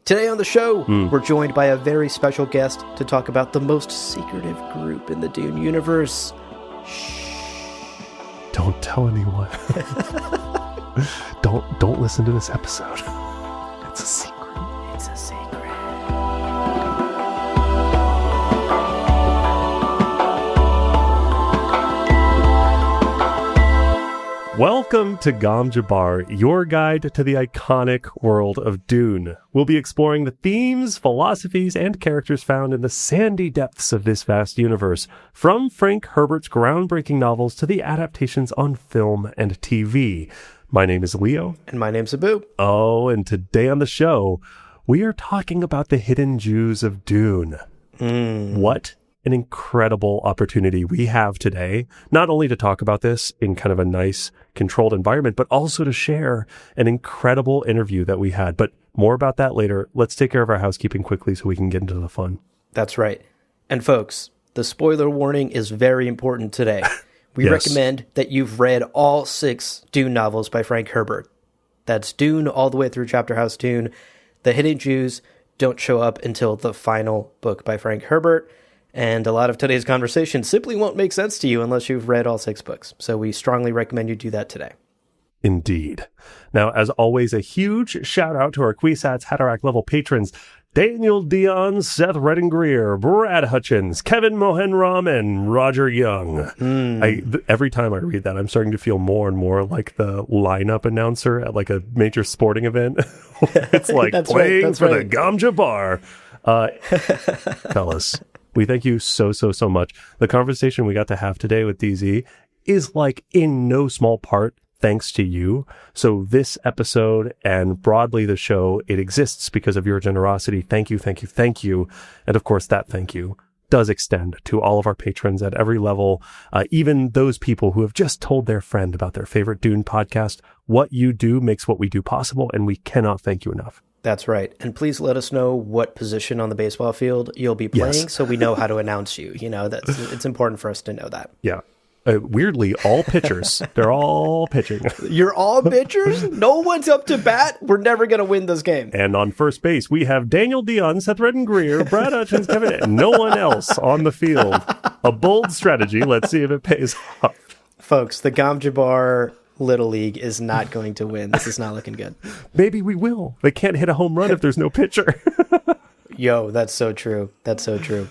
Today on the show, we're joined by a very special guest to talk about the most secretive group in the Dune universe. Don't tell anyone. Don't listen to this episode. It's a secret. It's a secret. Welcome to Gom Jabbar, your guide to the iconic world of Dune. We'll be exploring the themes, philosophies, and characters found in the sandy depths of this vast universe, from Frank Herbert's groundbreaking novels to the adaptations on film and TV. My name is Leo. And my name's Abu. Oh, and today on the show, we are talking about the hidden Jews of Dune. What an incredible opportunity we have today, not only to talk about this in kind of a nice, controlled environment, but also to share an incredible interview that we had. But more about that later. Let's take care of our housekeeping quickly so we can get into the fun. That's right. And folks, the spoiler warning is very important today. We recommend that you've read all 6 Dune novels by Frank Herbert. That's Dune all the way through Chapterhouse Dune. The hidden Jews don't show up until the final book by Frank Herbert. And a lot of today's conversation simply won't make sense to you unless you've read all 6 books. So we strongly recommend you do that today. Indeed. Now, as always, a huge shout out to our Kwisatz Haderach level patrons, Daniel, Dion, Seth Redden-Greer, Brad Hutchins, Kevin Mohenram, and Roger Young. Every time I read that, I'm starting to feel more and more like the lineup announcer at like a major sporting event. It's like playing for the Gom Jabbar. Fellas, we thank you so much. The conversation we got to have today with DZ is like in no small part thanks to you. So this episode and broadly the show, it exists because of your generosity. Thank you. And of course, that thank you does extend to all of our patrons at every level, even those people who have just told their friend about their favorite Dune podcast. What you do makes what we do possible, and we cannot thank you enough. That's right. And please let us know what position on the baseball field you'll be playing so we know how to announce you. You know, it's important for us to know that. Yeah. Weirdly, all pitchers. They're all pitching. You're all pitchers? No one's up to bat? We're never going to win this game. And on first base, we have Daniel Dion, Seth Redden-Greer, Brad Hutchins, Kevin, and no one else on the field. A bold strategy. Let's see if it pays off. Folks, the Gom Jabbar Little League is not going to win. This is not looking good. Maybe we will. They can't hit a home run if there's no pitcher. Yo, that's so true. That's so true.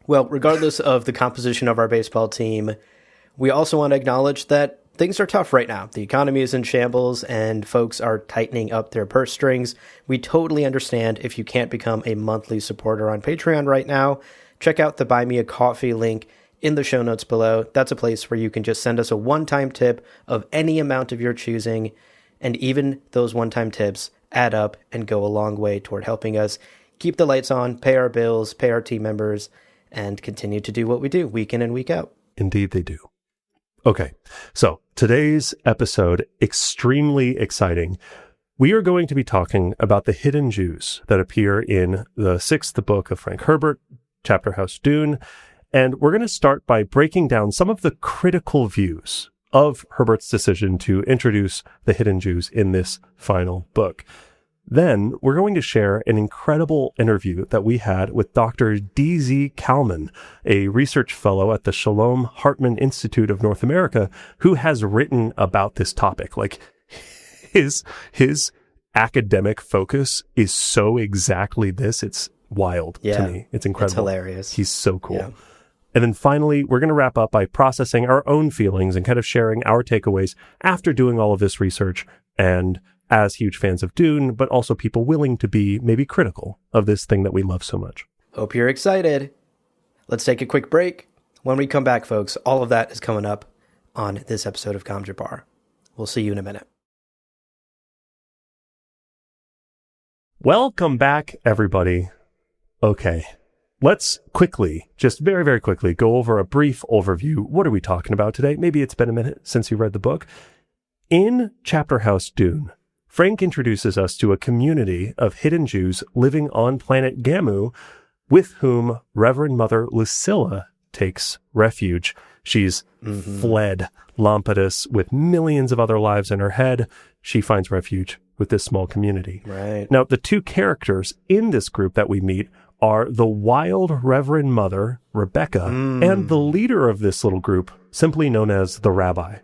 Well, regardless of the composition of our baseball team, we also want to acknowledge that things are tough right now. The economy is in shambles and folks are tightening up their purse strings. We totally understand if you can't become a monthly supporter on Patreon right now. Check out the Buy Me a Coffee link in the show notes below. That's a place where you can just send us a one-time tip of any amount of your choosing. And even those one-time tips add up and go a long way toward helping us keep the lights on, pay our bills, pay our team members, and continue to do what we do week in and week out. Indeed they do. Okay, so today's episode, extremely exciting. We are going to be talking about the hidden Jews that appear in the 6th book of Frank Herbert, Chapterhouse Dune. And we're going to start by breaking down some of the critical views of Herbert's decision to introduce the hidden Jews in this final book. Then we're going to share an incredible interview that we had with Dr. DZ Kalman, a research fellow at the Shalom Hartman Institute of North America, who has written about this topic. Like his academic focus is so exactly this. It's wild to me. It's incredible. It's hilarious. He's so cool. Yeah. And then finally, we're going to wrap up by processing our own feelings and kind of sharing our takeaways after doing all of this research and as huge fans of Dune, but also people willing to be maybe critical of this thing that we love so much. Hope you're excited. Let's take a quick break. When we come back, folks, all of that is coming up on this episode of Gom Jabbar. We'll see you in a minute. Welcome back, everybody. Okay, let's quickly, just very, very quickly, go over a brief overview. What are we talking about today? Maybe it's been a minute since you read the book. In Chapterhouse Dune, Frank introduces us to a community of hidden Jews living on planet Gamu, with whom Reverend Mother Lucilla takes refuge. She's fled Lampetus with millions of other lives in her head. She finds refuge with this small community. Right. Now, the two characters in this group that we meet are the wild Reverend Mother, Rebecca, and the leader of this little group, simply known as the Rabbi.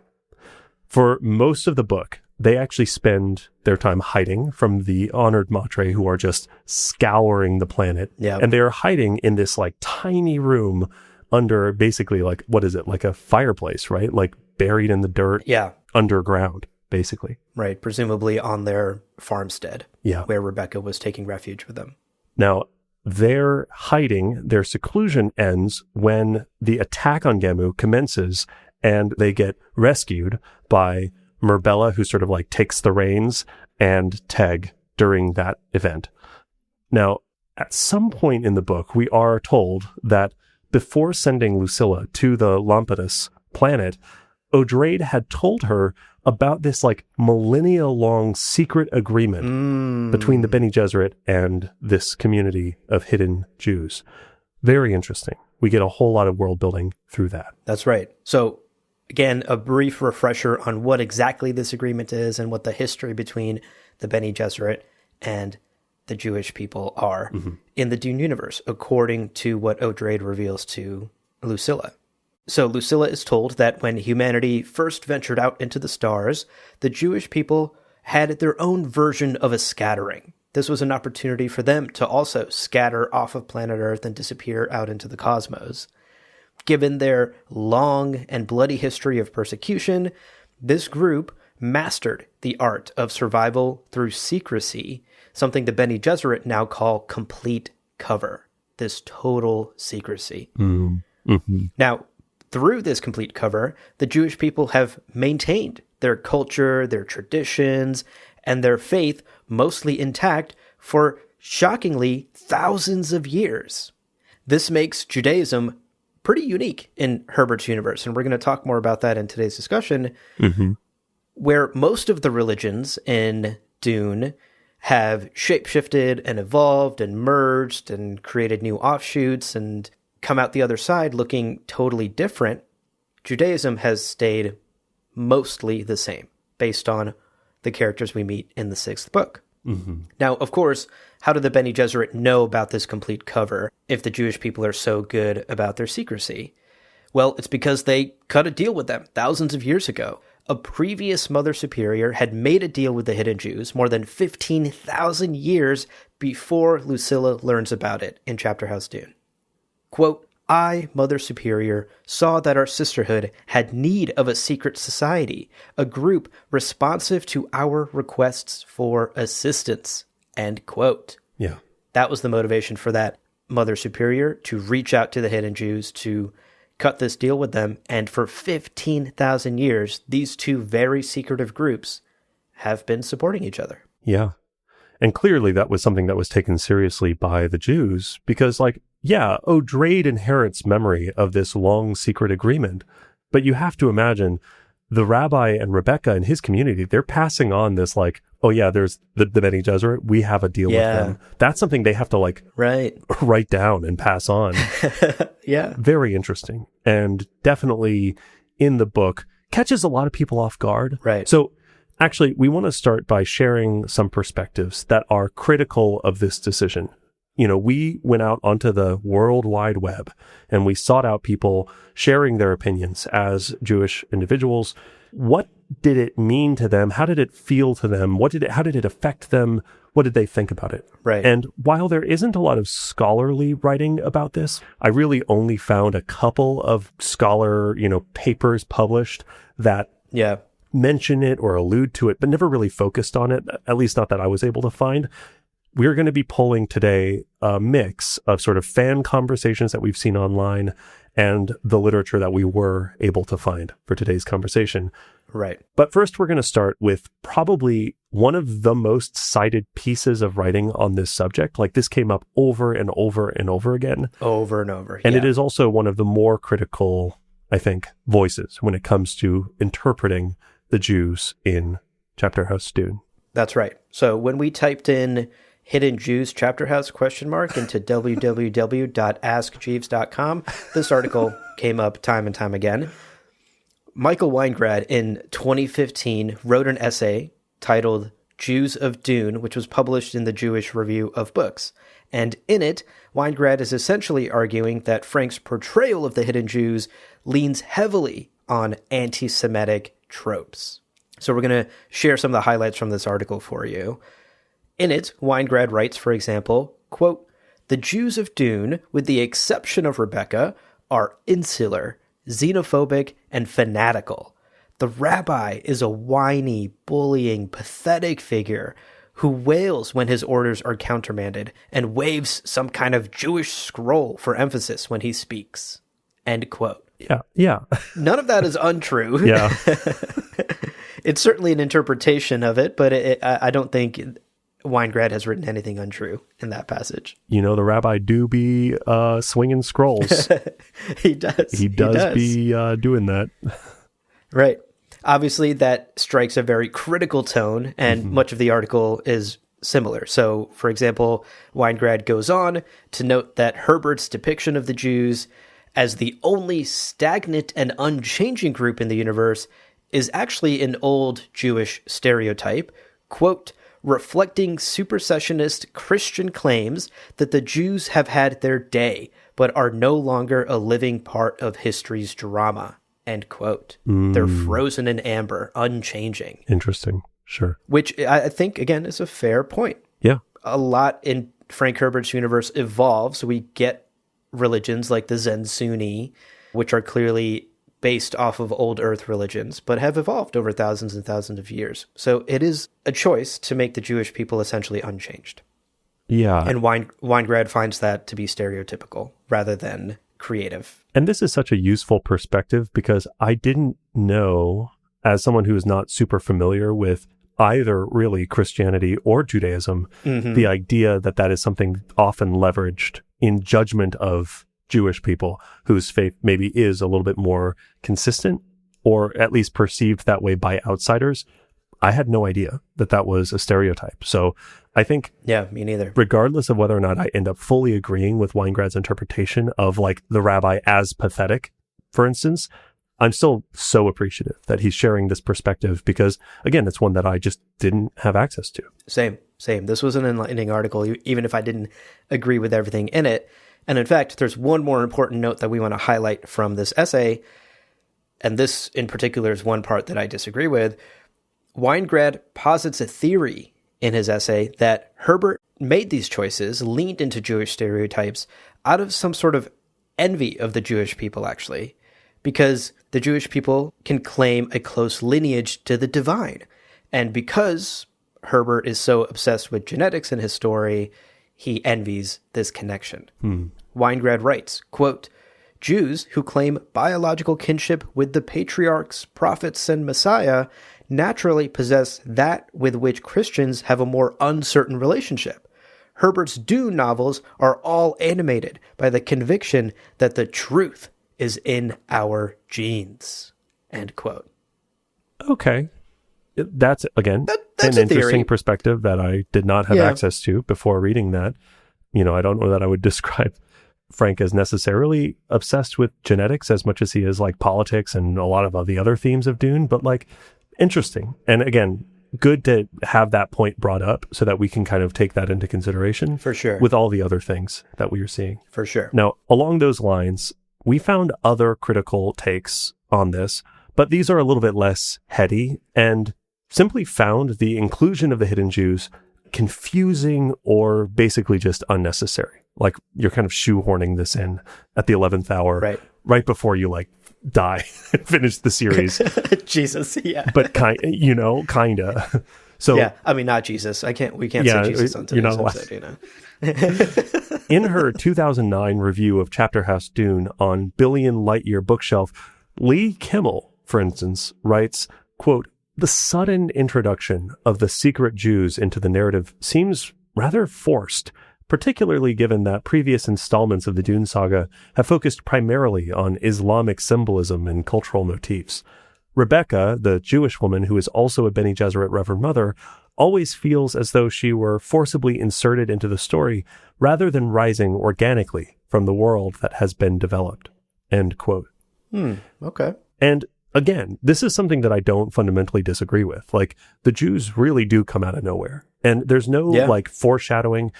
For most of the book, they actually spend their time hiding from the honored matre who are just scouring the planet. Yeah. And they are hiding in this like tiny room under basically like, what is it? Like a fireplace, right? Like buried in the dirt. Yeah. Underground, basically. Right. Presumably on their farmstead. Yeah. Where Rebecca was taking refuge with them. Now, their hiding, their seclusion ends when the attack on Gamu commences and they get rescued by Merbella, who sort of like takes the reins, and Teg during that event. Now, at some point in the book, we are told that before sending Lucilla to the Lampetus planet, Odrade had told her about this like millennia-long secret agreement between the Bene Gesserit and this community of hidden Jews. Very interesting. We get a whole lot of world building through that. That's right. So again, a brief refresher on what exactly this agreement is and what the history between the Bene Gesserit and the Jewish people are in the Dune universe, according to what Odrade reveals to Lucilla. So Lucilla is told that when humanity first ventured out into the stars, the Jewish people had their own version of a scattering. This was an opportunity for them to also scatter off of planet Earth and disappear out into the cosmos. Given their long and bloody history of persecution, this group mastered the art of survival through secrecy, something the Bene Gesserit now call complete cover, this total secrecy. Now, through this complete cover, the Jewish people have maintained their culture, their traditions, and their faith mostly intact for, shockingly, thousands of years. This makes Judaism pretty unique in Herbert's universe, and we're going to talk more about that in today's discussion, where most of the religions in Dune have shapeshifted and evolved and merged and created new offshoots and come out the other side looking totally different. Judaism has stayed mostly the same based on the characters we meet in the sixth book. Now, of course, how do the Bene Gesserit know about this complete cover if the Jewish people are so good about their secrecy? Well, it's because they cut a deal with them thousands of years ago. A previous Mother Superior had made a deal with the hidden Jews more than 15,000 years before Lucilla learns about it in Chapterhouse Dune. Quote, I, Mother Superior, saw that our sisterhood had need of a secret society, a group responsive to our requests for assistance. End quote. Yeah. That was the motivation for that Mother Superior to reach out to the hidden Jews, to cut this deal with them. And for 15,000 years, these two very secretive groups have been supporting each other. Yeah. And clearly that was something that was taken seriously by the Jews because, like, yeah, Odrade inherits memory of this long secret agreement, but you have to imagine the Rabbi and Rebecca and his community, they're passing on this like, oh yeah, there's the Bene Gesserit, we have a deal with them. That's something they have to like write down and pass on. Yeah. Very interesting. And definitely in the book catches a lot of people off guard. Right. So actually, we want to start by sharing some perspectives that are critical of this decision. You know, we went out onto the World Wide Web and we sought out people sharing their opinions as Jewish individuals. What did it mean to them? How did it feel to them? How did it affect them? What did they think about it? Right. And while there isn't a lot of scholarly writing about this, I really only found a couple of scholar, papers published that mention it or allude to it, but never really focused on it, at least not that I was able to find. We're going to be pulling today a mix of sort of fan conversations that we've seen online and the literature that we were able to find for today's conversation. Right. But first, we're going to start with probably one of the most cited pieces of writing on this subject. Like, this came up over and over and over again. Over and over. And it is also one of the more critical, I think, voices when it comes to interpreting the Jews in Chapterhouse Dune. That's right. So when we typed in Hidden Jews Chapterhouse ? Into www.askjeeves.com, this article came up time and time again. Michael Weingrad in 2015 wrote an essay titled Jews of Dune, which was published in the Jewish Review of Books. And in it, Weingrad is essentially arguing that Frank's portrayal of the hidden Jews leans heavily on anti-Semitic tropes. So we're going to share some of the highlights from this article for you. In it, Weingrad writes, for example, quote, "The Jews of Dune, with the exception of Rebecca, are insular, xenophobic, and fanatical. The rabbi is a whiny, bullying, pathetic figure who wails when his orders are countermanded and waves some kind of Jewish scroll for emphasis when he speaks." End quote. Yeah. None of that is untrue. Yeah. It's certainly an interpretation of it, but I don't think Weingrad has written anything untrue in that passage. The rabbi do be swinging scrolls. He does. He does be doing that. Right. Obviously, that strikes a very critical tone, and much of the article is similar. So, for example, Weingrad goes on to note that Herbert's depiction of the Jews as the only stagnant and unchanging group in the universe is actually an old Jewish stereotype, quote, "reflecting supersessionist Christian claims that the Jews have had their day, but are no longer a living part of history's drama." End quote. They're frozen in amber, unchanging. Interesting. Sure. Which I think, again, is a fair point. Yeah. A lot in Frank Herbert's universe evolves. We get religions like the Zen Sunni, which are clearly based off of old earth religions, but have evolved over thousands and thousands of years. So it is a choice to make the Jewish people essentially unchanged. Yeah. And Weingrad finds that to be stereotypical rather than creative. And this is such a useful perspective because I didn't know, as someone who is not super familiar with either really Christianity or Judaism, the idea that that is something often leveraged in judgment of Jewish people whose faith maybe is a little bit more consistent or at least perceived that way by outsiders. I had no idea that that was a stereotype. So I think, yeah, me neither. Regardless of whether or not I end up fully agreeing with Weingrad's interpretation of like the rabbi as pathetic, for instance, I'm still so appreciative that he's sharing this perspective because, again, it's one that I just didn't have access to. Same. This was an enlightening article, even if I didn't agree with everything in it. And in fact, there's one more important note that we want to highlight from this essay, and this in particular is one part that I disagree with. Weingrad posits a theory in his essay that Herbert made these choices, leaned into Jewish stereotypes out of some sort of envy of the Jewish people, actually, because the Jewish people can claim a close lineage to the divine. And because Herbert is so obsessed with genetics in his story, he envies this connection. Weingrad writes, quote, "Jews who claim biological kinship with the patriarchs, prophets, and Messiah naturally possess that with which Christians have a more uncertain relationship. Herbert's Dune novels are all animated by the conviction that the truth is in our genes." End quote. Okay. That's, again, that's an a theory. interesting perspective that I did not have access to before reading that. I don't know that I would describe Frank as necessarily obsessed with genetics as much as he is like politics and a lot of the other themes of Dune, but like interesting. And again, good to have that point brought up so that we can kind of take that into consideration. For sure. With all the other things that we are seeing. For sure. Now, along those lines, we found other critical takes on this, but these are a little bit less heady and simply found the inclusion of the hidden Jews confusing or basically just unnecessary. Like you're kind of shoehorning this in at the 11th hour, right before you like die and finish the series. Jesus, yeah. But kinda. So yeah, I mean, not Jesus. We can't say Jesus on today's episode, In her 2009 review of Chapterhouse Dune on Billion Light-Year Bookshelf, Lee Kimmel, for instance, writes, quote, "The sudden introduction of the secret Jews into the narrative seems rather forced, particularly given that previous installments of the Dune saga have focused primarily on Islamic symbolism and cultural motifs. Rebecca, the Jewish woman who is also a Bene Gesserit Reverend Mother, always feels as though she were forcibly inserted into the story rather than rising organically from the world that has been developed." End quote. Okay. And again, this is something that I don't fundamentally disagree with. Like, the Jews really do come out of nowhere. And there's no like foreshadowing.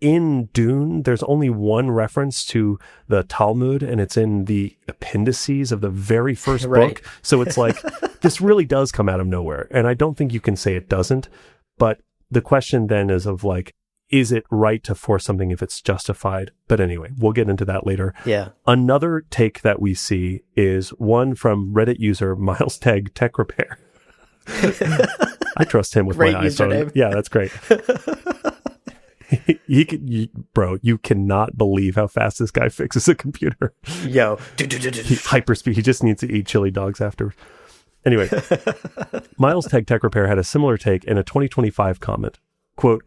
In Dune, there's only one reference to the Talmud, and it's in the appendices of the very first book. So it's like, this really does come out of nowhere. And I don't think you can say it doesn't. But the question then is of like, is it right to force something if it's justified? But anyway, we'll get into that later. Yeah. Another take that we see is one from Reddit user Miles Tech Repair. I trust him with great my iPhone. Username. Yeah, that's great. You cannot believe how fast this guy fixes a computer. Yo. Hyperspeed. He just needs to eat chili dogs after. Anyway, Miles Tech Repair had a similar take in a 2025 comment. Quote,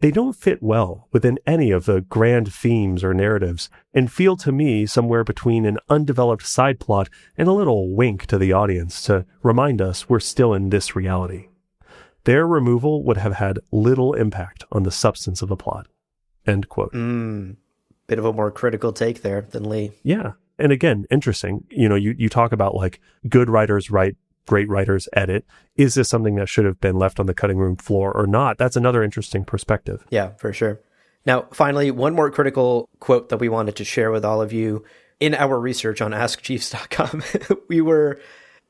"They don't fit well within any of the grand themes or narratives and feel to me somewhere between an undeveloped side plot and a little wink to the audience to remind us we're still in this reality. Their removal would have had little impact on the substance of the plot." End quote. Bit of a more critical take there than Lee. Yeah. And again, interesting. You know, you talk about like good writers write, great writers edit. Is this something that should have been left on the cutting room floor or not? That's another interesting perspective. Yeah, for sure. Now, finally, one more critical quote that we wanted to share with all of you. In our research on AskJeeves.com, we were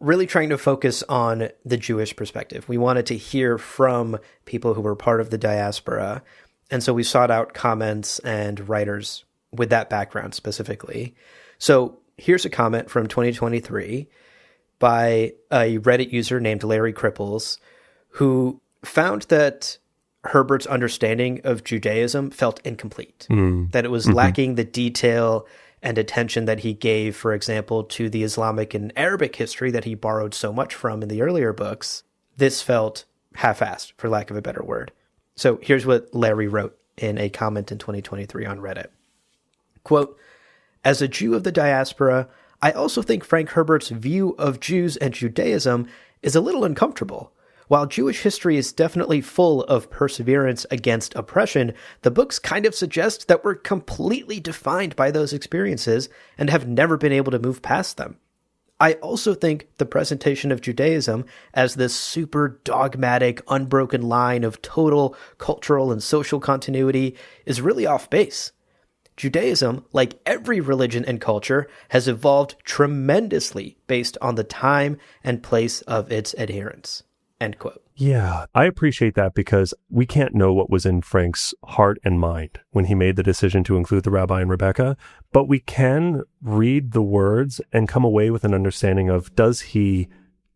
really trying to focus on the Jewish perspective. We wanted to hear from people who were part of the diaspora. And so we sought out comments and writers with that background specifically. So here's a comment from 2023 by a Reddit user named Larry Cripples, who found that Herbert's understanding of Judaism felt incomplete, that it was lacking the detail and attention that he gave, for example, to the Islamic and Arabic history that he borrowed so much from in the earlier books. This felt half-assed, for lack of a better word. So here's what Larry wrote in a comment in 2023 on Reddit. Quote, "As a Jew of the diaspora, I also think Frank Herbert's view of Jews and Judaism is a little uncomfortable. While Jewish history is definitely full of perseverance against oppression, the books kind of suggest that we're completely defined by those experiences and have never been able to move past them. I also think the presentation of Judaism as this super dogmatic, unbroken line of total cultural and social continuity is really off base. Judaism, like every religion and culture, has evolved tremendously based on the time and place of its adherents." End quote. Yeah, I appreciate that because we can't know what was in Frank's heart and mind when he made the decision to include the Rabbi and Rebecca, but we can read the words and come away with an understanding of, does he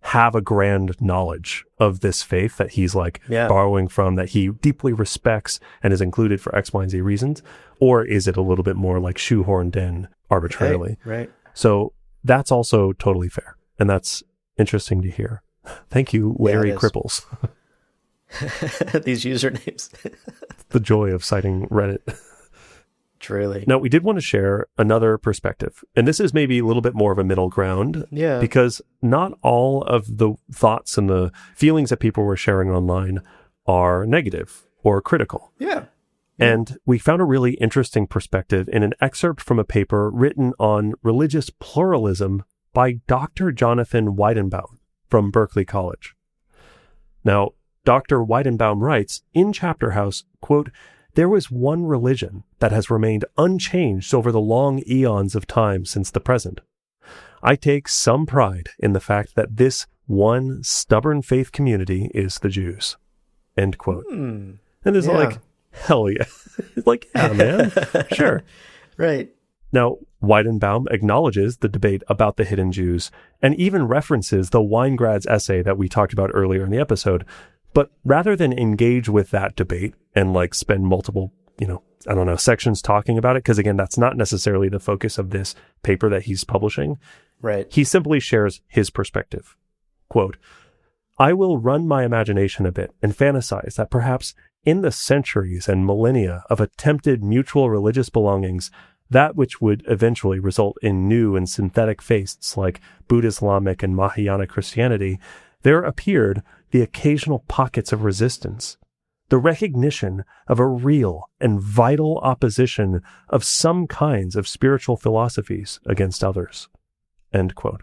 have a grand knowledge of this faith that he's like borrowing from, that he deeply respects and is included for X, Y, and Z reasons? Or is it a little bit more like shoehorned in arbitrarily? Right. So that's also totally fair. And that's interesting to hear. Thank you, Larry Cripples. These usernames. The joy of citing Reddit. Truly. Now, we did want to share another perspective, and this is maybe a little bit more of a middle ground, because not all of the thoughts and the feelings that people were sharing online are negative or critical. Yeah. And we found a really interesting perspective in an excerpt from a paper written on religious pluralism by Dr. Jonathan Weidenbaum from Berkeley College. Now, Dr. Weidenbaum writes, in Chapterhouse, quote, "There was one religion that has remained unchanged over the long eons of time since the present. I take some pride in the fact that this one stubborn faith community is the Jews." End quote. And it's like, hell yeah. It's like, yeah, man, sure. Right. Now, Weidenbaum acknowledges the debate about the hidden Jews and even references the Weingrad's essay that we talked about earlier in the episode. But rather than engage with that debate and like spend multiple, sections talking about it, because again, that's not necessarily the focus of this paper that he's publishing. Right. He simply shares his perspective. Quote, "I will run my imagination a bit and fantasize that perhaps in the centuries and millennia of attempted mutual religious belongings, that which would eventually result in new and synthetic faiths like Buddha-Islamic and Mahayana Christianity, there appeared the occasional pockets of resistance, the recognition of a real and vital opposition of some kinds of spiritual philosophies against others." End quote.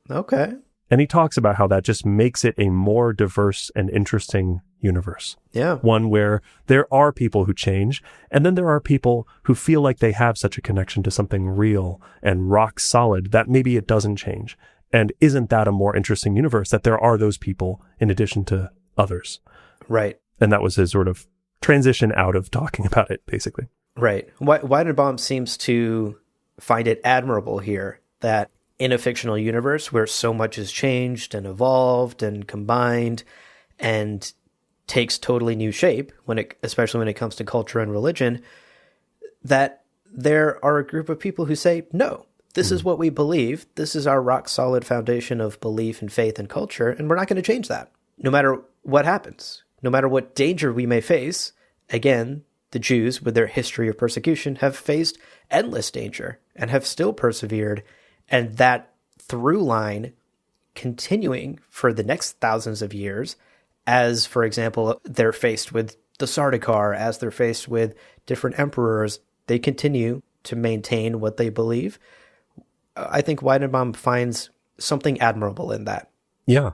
Okay. And he talks about how that just makes it a more diverse and interesting universe. Yeah. One where there are people who change, and then there are people who feel like they have such a connection to something real and rock solid that maybe it doesn't change. And isn't that a more interesting universe, that there are those people in addition to others? Right. And that was his sort of transition out of talking about it, basically. Right. Weidenbaum seems to find it admirable here that in a fictional universe where so much has changed and evolved and combined and takes totally new shape, especially when it comes to culture and religion, that there are a group of people who say, no, this is what we believe. This is our rock solid foundation of belief and faith and culture, and we're not going to change that. No matter what happens, no matter what danger we may face. Again, the Jews, with their history of persecution, have faced endless danger and have still persevered. And that through line continuing for the next thousands of years, as, for example, they're faced with the Sardaukar, as they're faced with different emperors, they continue to maintain what they believe. I think Weidenbaum finds something admirable in that. Yeah.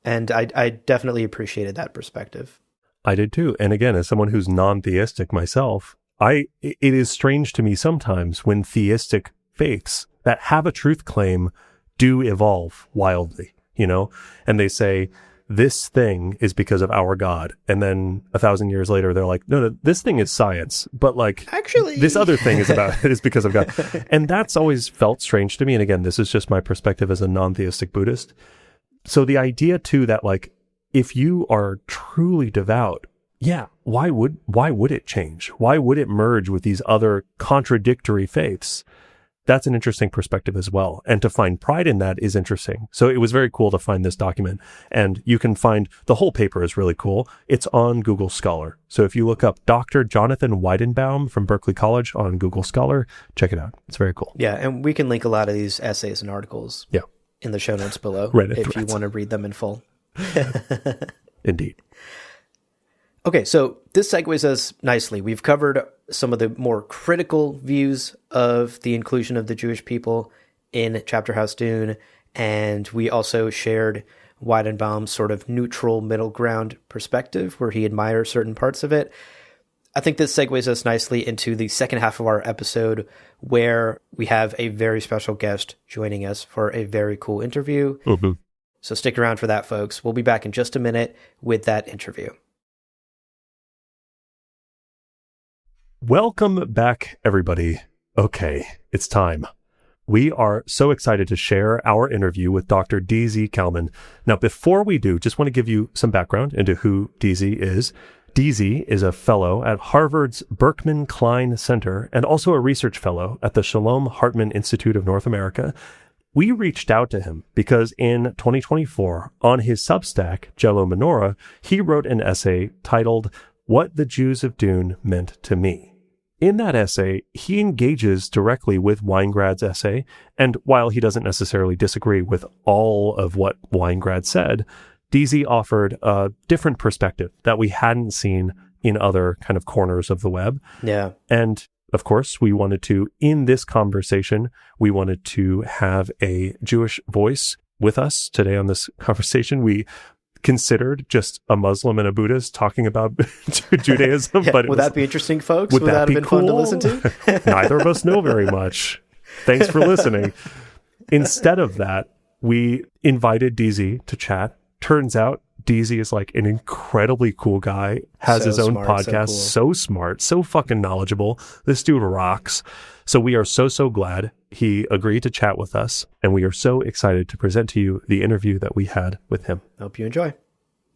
And I definitely appreciated that perspective. I did too. And again, as someone who's non-theistic myself, it is strange to me sometimes when theistic faiths that have a truth claim do evolve wildly, and they say, this thing is because of our God. And then 1,000 years later, they're like, no, this thing is science, but actually, this other thing is because of God. And that's always felt strange to me. And again, this is just my perspective as a non-theistic Buddhist. So the idea too, that if you are truly devout, why would it change? Why would it merge with these other contradictory faiths? That's an interesting perspective as well. And to find pride in that is interesting. So it was very cool to find this document. And you can find, the whole paper is really cool. It's on Google Scholar. So if you look up Dr. Jonathan Weidenbaum from Berkeley College on Google Scholar, check it out. It's very cool. Yeah, and we can link a lot of these essays and articles in the show notes below if you want to read them in full. Indeed. Okay, so this segues us nicely. We've covered some of the more critical views of the inclusion of the Jewish people in Chapterhouse Dune, and we also shared Weidenbaum's sort of neutral middle ground perspective where he admires certain parts of it. I think this segues us nicely into the second half of our episode where we have a very special guest joining us for a very cool interview. Mm-hmm. So stick around for that, folks. We'll be back in just a minute with that interview. Welcome back, everybody. Okay, it's time. We are so excited to share our interview with Dr. DZ Kalman. Now, before we do, just want to give you some background into who DZ is. DZ is a fellow at Harvard's Berkman Klein Center and also a research fellow at the Shalom Hartman Institute of North America. We reached out to him because in 2024, on his Substack, Jello Menorah, he wrote an essay titled, What the Jews of Dune Meant to Me. In that essay, he engages directly with Weingrad's essay, and while he doesn't necessarily disagree with all of what Weingrad said, DZ offered a different perspective that we hadn't seen in other kind of corners of the web. Yeah. And of course, we wanted to, in this conversation, we wanted to have a Jewish voice with us today on this conversation. We considered just a Muslim and a Buddhist talking about Judaism. But would that be interesting, folks? Would that have been cool? Fun to listen to? Neither of us know very much. Thanks for listening. Instead of that, we invited DZ to chat. Turns out DZ is an incredibly cool guy, has his own podcast, so smart, so fucking knowledgeable. This dude rocks. So we are so glad he agreed to chat with us, and we are so excited to present to you the interview that we had with him. Hope you enjoy.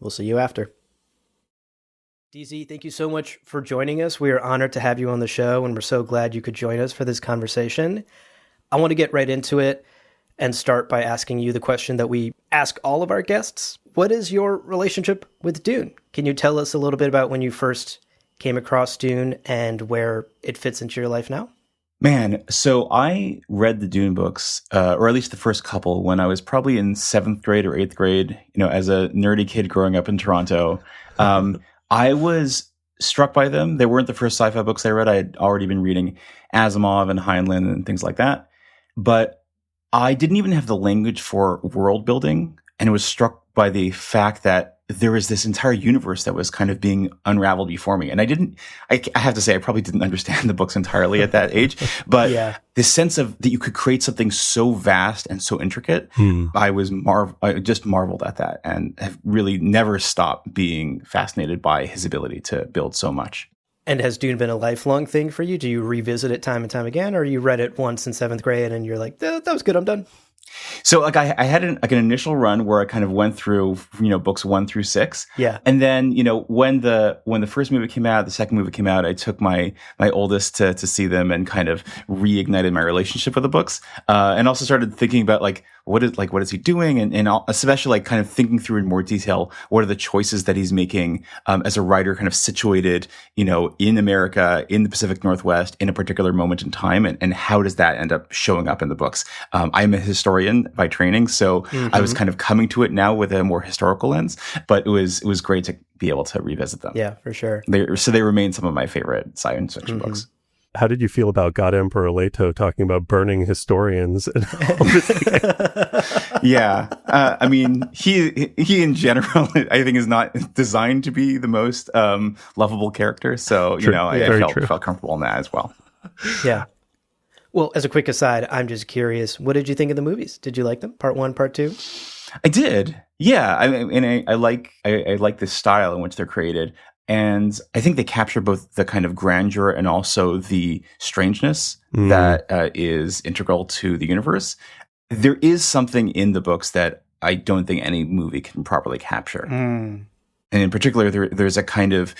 We'll see you after. DZ, thank you so much for joining us. We are honored to have you on the show, and we're so glad you could join us for this conversation. I want to get right into it and start by asking you the question that we ask all of our guests. What is your relationship with Dune? Can you tell us a little bit about when you first came across Dune and where it fits into your life now? Man, so I read the Dune books, or at least the first couple, when I was probably in 7th grade or 8th grade, as a nerdy kid growing up in Toronto. I was struck by them. They weren't the first sci-fi books I read. I had already been reading Asimov and Heinlein and things like that. But I didn't even have the language for world building. and was struck by the fact that there was this entire universe that was kind of being unraveled before me. And I have to say, I probably didn't understand the books entirely at that age, but this sense of that you could create something so vast and so intricate, I just marveled at that and have really never stopped being fascinated by his ability to build so much. And has Dune been a lifelong thing for you? Do you revisit it time and time again, or you read it once in 7th grade and you're like, that was good, I'm done? So like I had an initial run where I kind of went through, books 1 through 6. Yeah. And then, when the first movie came out, the second movie came out, I took my oldest to see them and kind of reignited my relationship with the books. And also started thinking about what is he doing? And especially kind of thinking through in more detail, what are the choices that he's making, as a writer kind of situated, in America, in the Pacific Northwest, in a particular moment in time. And how does that end up showing up in the books? I'm a historian by training, so I was kind of coming to it now with a more historical lens, but it was great to be able to revisit them. Yeah, for sure. They remain some of my favorite science fiction books. How did you feel about God Emperor Leto talking about burning historians? Yeah. I mean, he in general, I think is not designed to be the most lovable character. So, I felt comfortable in that as well. Yeah. Well, as a quick aside, I'm just curious, what did you think of the movies? Did you like them? Part 1, Part 2? I did. Yeah. I like the style in which they're created. And I think they capture both the kind of grandeur and also the strangeness that is integral to the universe. There is something in the books that I don't think any movie can properly capture. And in particular, there's a kind of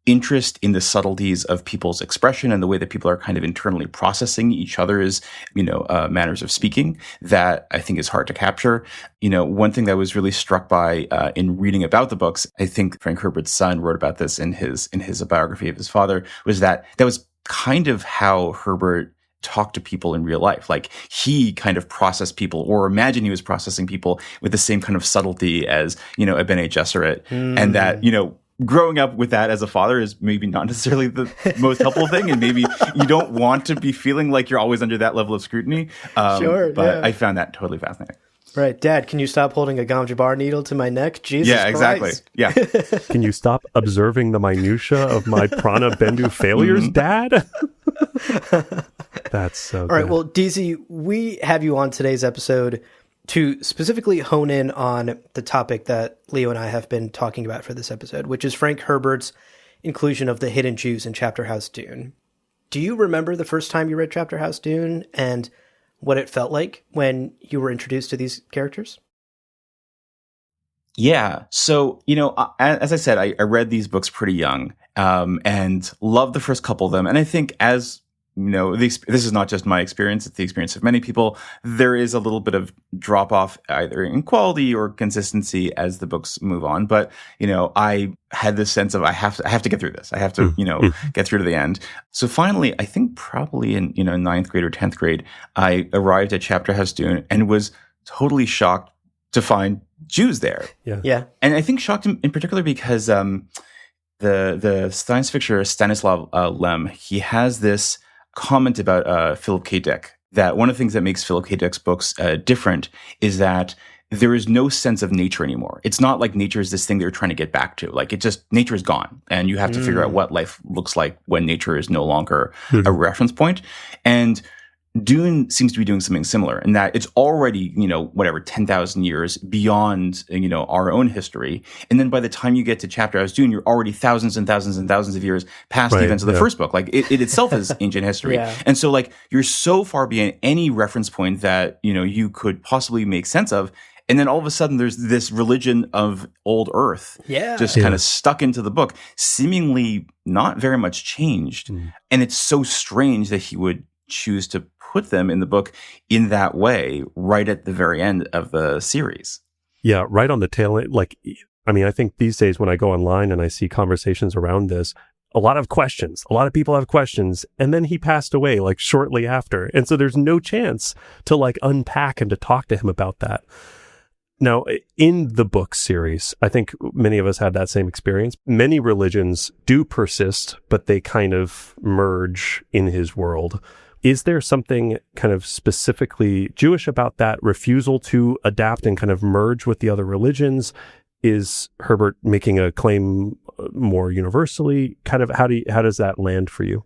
interest in the subtleties of people's expression and the way that people are kind of internally processing each other's, manners of speaking that I think is hard to capture. One thing that I was really struck by in reading about the books, I think Frank Herbert's son wrote about this in his biography of his father, was that was kind of how Herbert talked to people in real life. Like he kind of processed people, or imagine he was processing people with the same kind of subtlety as, a Bene Gesserit. And that, growing up with that as a father is maybe not necessarily the most helpful thing. And maybe you don't want to be feeling like you're always under that level of scrutiny. But I found that totally fascinating. Right. Dad, can you stop holding a Gom Jabbar needle to my neck? Jesus Christ. Exactly. Yeah. Can you stop observing the minutia of my Prana Bendu failures, Dad? That's so All right. good. Well, DZ, we have you on today's episode to specifically hone in on the topic that Leo and I have been talking about for this episode, which is Frank Herbert's inclusion of the hidden Jews in Chapterhouse Dune. Do you remember the first time you read Chapterhouse Dune and what it felt like when you were introduced to these characters? Yeah. So, as I said, I read these books pretty young and loved the first couple of them. And I think as this is not just my experience, it's the experience of many people. There is a little bit of drop off either in quality or consistency as the books move on. But, I had this sense of I have to get through this. I have to, get through to the end. So finally, I think probably in, 9th grade or 10th grade, I arrived at Chapterhouse Dune and was totally shocked to find Jews there. Yeah. And I think shocked in particular because the science fiction Stanislav Lem, he has this comment about Philip K. Dick, that one of the things that makes Philip K. Dick's books different is that there is no sense of nature anymore. It's not like nature is this thing they're trying to get back to. Like nature is gone, and you have to figure out what life looks like when nature is no longer a reference point. And Dune seems to be doing something similar in that it's already, 10,000 years beyond, our own history. And then by the time you get to Chapterhouse Dune, you're already thousands and thousands and thousands of years past the events of the first book. Like it itself is ancient history. And so you're so far beyond any reference point that, you could possibly make sense of. And then all of a sudden there's this religion of old Earth just kind of stuck into the book, seemingly not very much changed. And it's so strange that he would choose to put them in the book in that way right at the very end of the series. Yeah, right on the tail end. I think these days when I go online and I see conversations around this, a lot of people have questions, and then he passed away shortly after. And so there's no chance to unpack and to talk to him about that. Now, in the book series, I think many of us had that same experience. Many religions do persist, but they kind of merge in his world. Is there something kind of specifically Jewish about that refusal to adapt and kind of merge with the other religions? Is Herbert making a claim more universally? Kind of how does that land for you?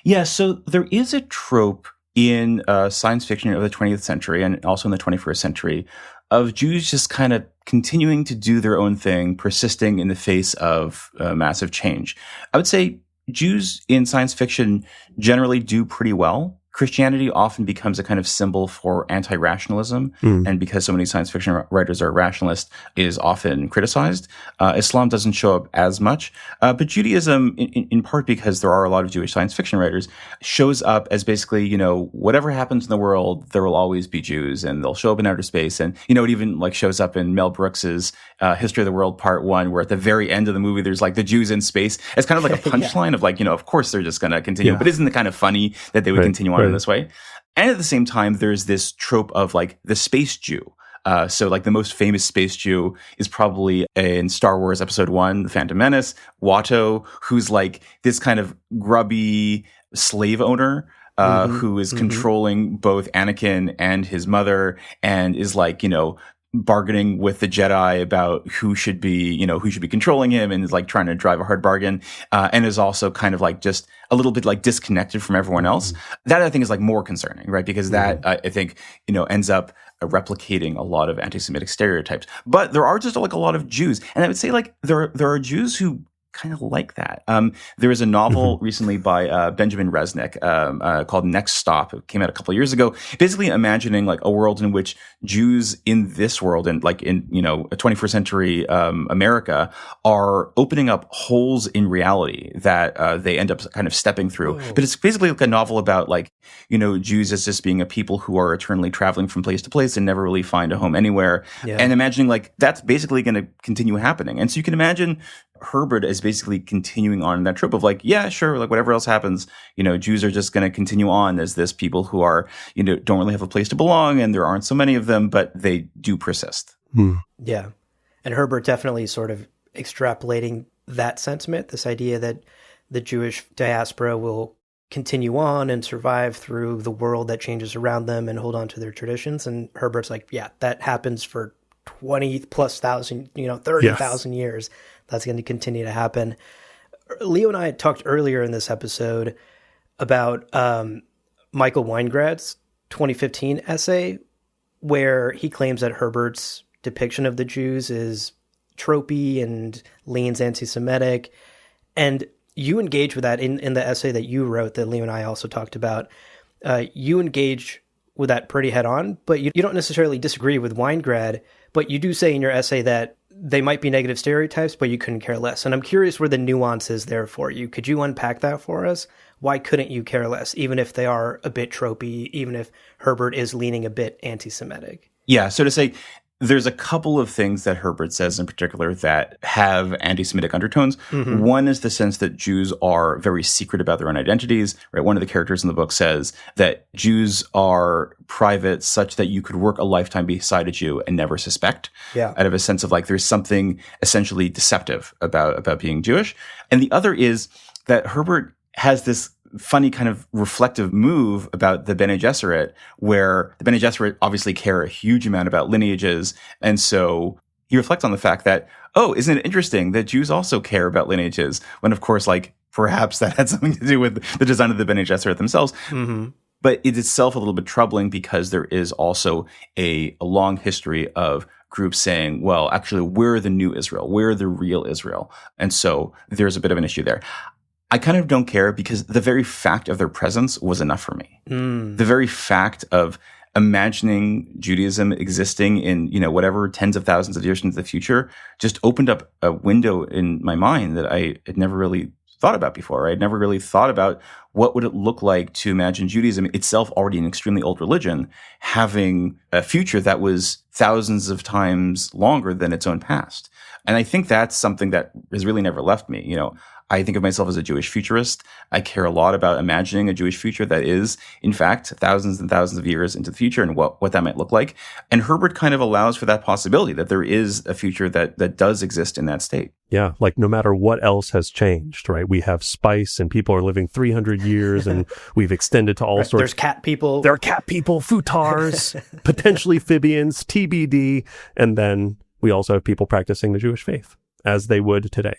Yeah, so there is a trope in science fiction of the 20th century and also in the 21st century of Jews just kind of continuing to do their own thing, persisting in the face of massive change. I would say Jews in science fiction generally do pretty well. Christianity often becomes a kind of symbol for anti-rationalism, and because so many science fiction writers are rationalists, is often criticized. Islam doesn't show up as much, but Judaism, in part because there are a lot of Jewish science fiction writers, shows up as basically, whatever happens in the world, there will always be Jews, and they'll show up in outer space. And, it even like shows up in Mel Brooks's History of the World Part 1, where at the very end of the movie, there's like the Jews in space. It's kind of like a punchline of like, of course they're just going to continue, but isn't it kind of funny that they would continue on in this way? And at the same time, there's this trope of like the space Jew. So like the most famous space Jew is probably in Star Wars Episode 1, The Phantom Menace, Watto, who's like this kind of grubby slave owner who is controlling both Anakin and his mother, and is like, bargaining with the Jedi about who should be controlling him, and is like trying to drive a hard bargain, and is also kind of like just a little bit like disconnected from everyone else. That I think is like more concerning, right? Because that I think, ends up replicating a lot of anti-Semitic stereotypes. But there are just like a lot of Jews, and I would say like there are Jews who kind of like that. There was a novel recently by Benjamin Resnick called Next Stop. It came out a couple of years ago, basically imagining like a world in which Jews in this world and like in, a 21st century America are opening up holes in reality that they end up kind of stepping through. But it's basically like a novel about like, Jews as just being a people who are eternally traveling from place to place and never really find a home anywhere. And imagining like that's basically going to continue happening. And so you can imagine Herbert is basically continuing on that trope of like, yeah, sure, like whatever else happens, Jews are just going to continue on as this people who are, don't really have a place to belong, and there aren't so many of them, but they do persist. Yeah. And Herbert definitely sort of extrapolating that sentiment, this idea that the Jewish diaspora will continue on and survive through the world that changes around them and hold on to their traditions. And Herbert's like, yeah, that happens for 20,000+, 30,000 years. That's going to continue to happen. Leo and I had talked earlier in this episode about Michael Weingrad's 2015 essay, where he claims that Herbert's depiction of the Jews is tropey and leans anti-Semitic. And you engage with that in the essay that you wrote that Leo and I also talked about. You engage with that pretty head on, but you don't necessarily disagree with Weingrad, but you do say in your essay that they might be negative stereotypes, but you couldn't care less. And I'm curious where the nuance is there for you. Could you unpack that for us? Why couldn't you care less, even if they are a bit tropey, even if Herbert is leaning a bit anti-Semitic? Yeah, so to say, there's a couple of things that Herbert says in particular that have anti-Semitic undertones. One is the sense that Jews are very secret about their own identities, right? One of the characters in the book says that Jews are private such that you could work a lifetime beside a Jew and never suspect, out of a sense of like there's something essentially deceptive about being Jewish. And the other is that Herbert has this funny kind of reflective move about the Bene Gesserit, where the Bene Gesserit obviously care a huge amount about lineages. And so he reflects on the fact that, oh, isn't it interesting that Jews also care about lineages? When, of course, like perhaps that had something to do with the design of the Bene Gesserit themselves. But it is itself a little bit troubling because there is also a long history of groups saying, well, actually, we're the new Israel. We're the real Israel. And so there's a bit of an issue there. I kind of don't care because the very fact of their presence was enough for me. The very fact of imagining Judaism existing in, whatever tens of thousands of years into the future just opened up a window in my mind that I had never really thought about before. I'd never really thought about what would it look like to imagine Judaism itself, already an extremely old religion, having a future that was thousands of times longer than its own past. And I think that's something that has really never left me. I think of myself as a Jewish futurist. I care a lot about imagining a Jewish future that is, in fact, thousands and thousands of years into the future and what that might look like. And Herbert kind of allows for that possibility that there is a future that does exist in that state. Yeah, like no matter what else has changed, right? We have spice and people are living 300 years and we've extended to all sorts. There's cat people. There are cat people, futars, potentially Phibians, TBD. And then we also have people practicing the Jewish faith as they would today.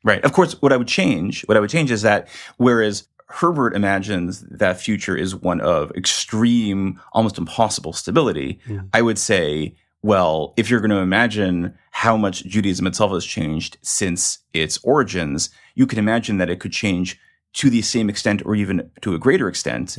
Right. Of course, what I would change is that whereas Herbert imagines that future is one of extreme, almost impossible stability, I would say, well, if you're going to imagine how much Judaism itself has changed since its origins, you can imagine that it could change to the same extent or even to a greater extent,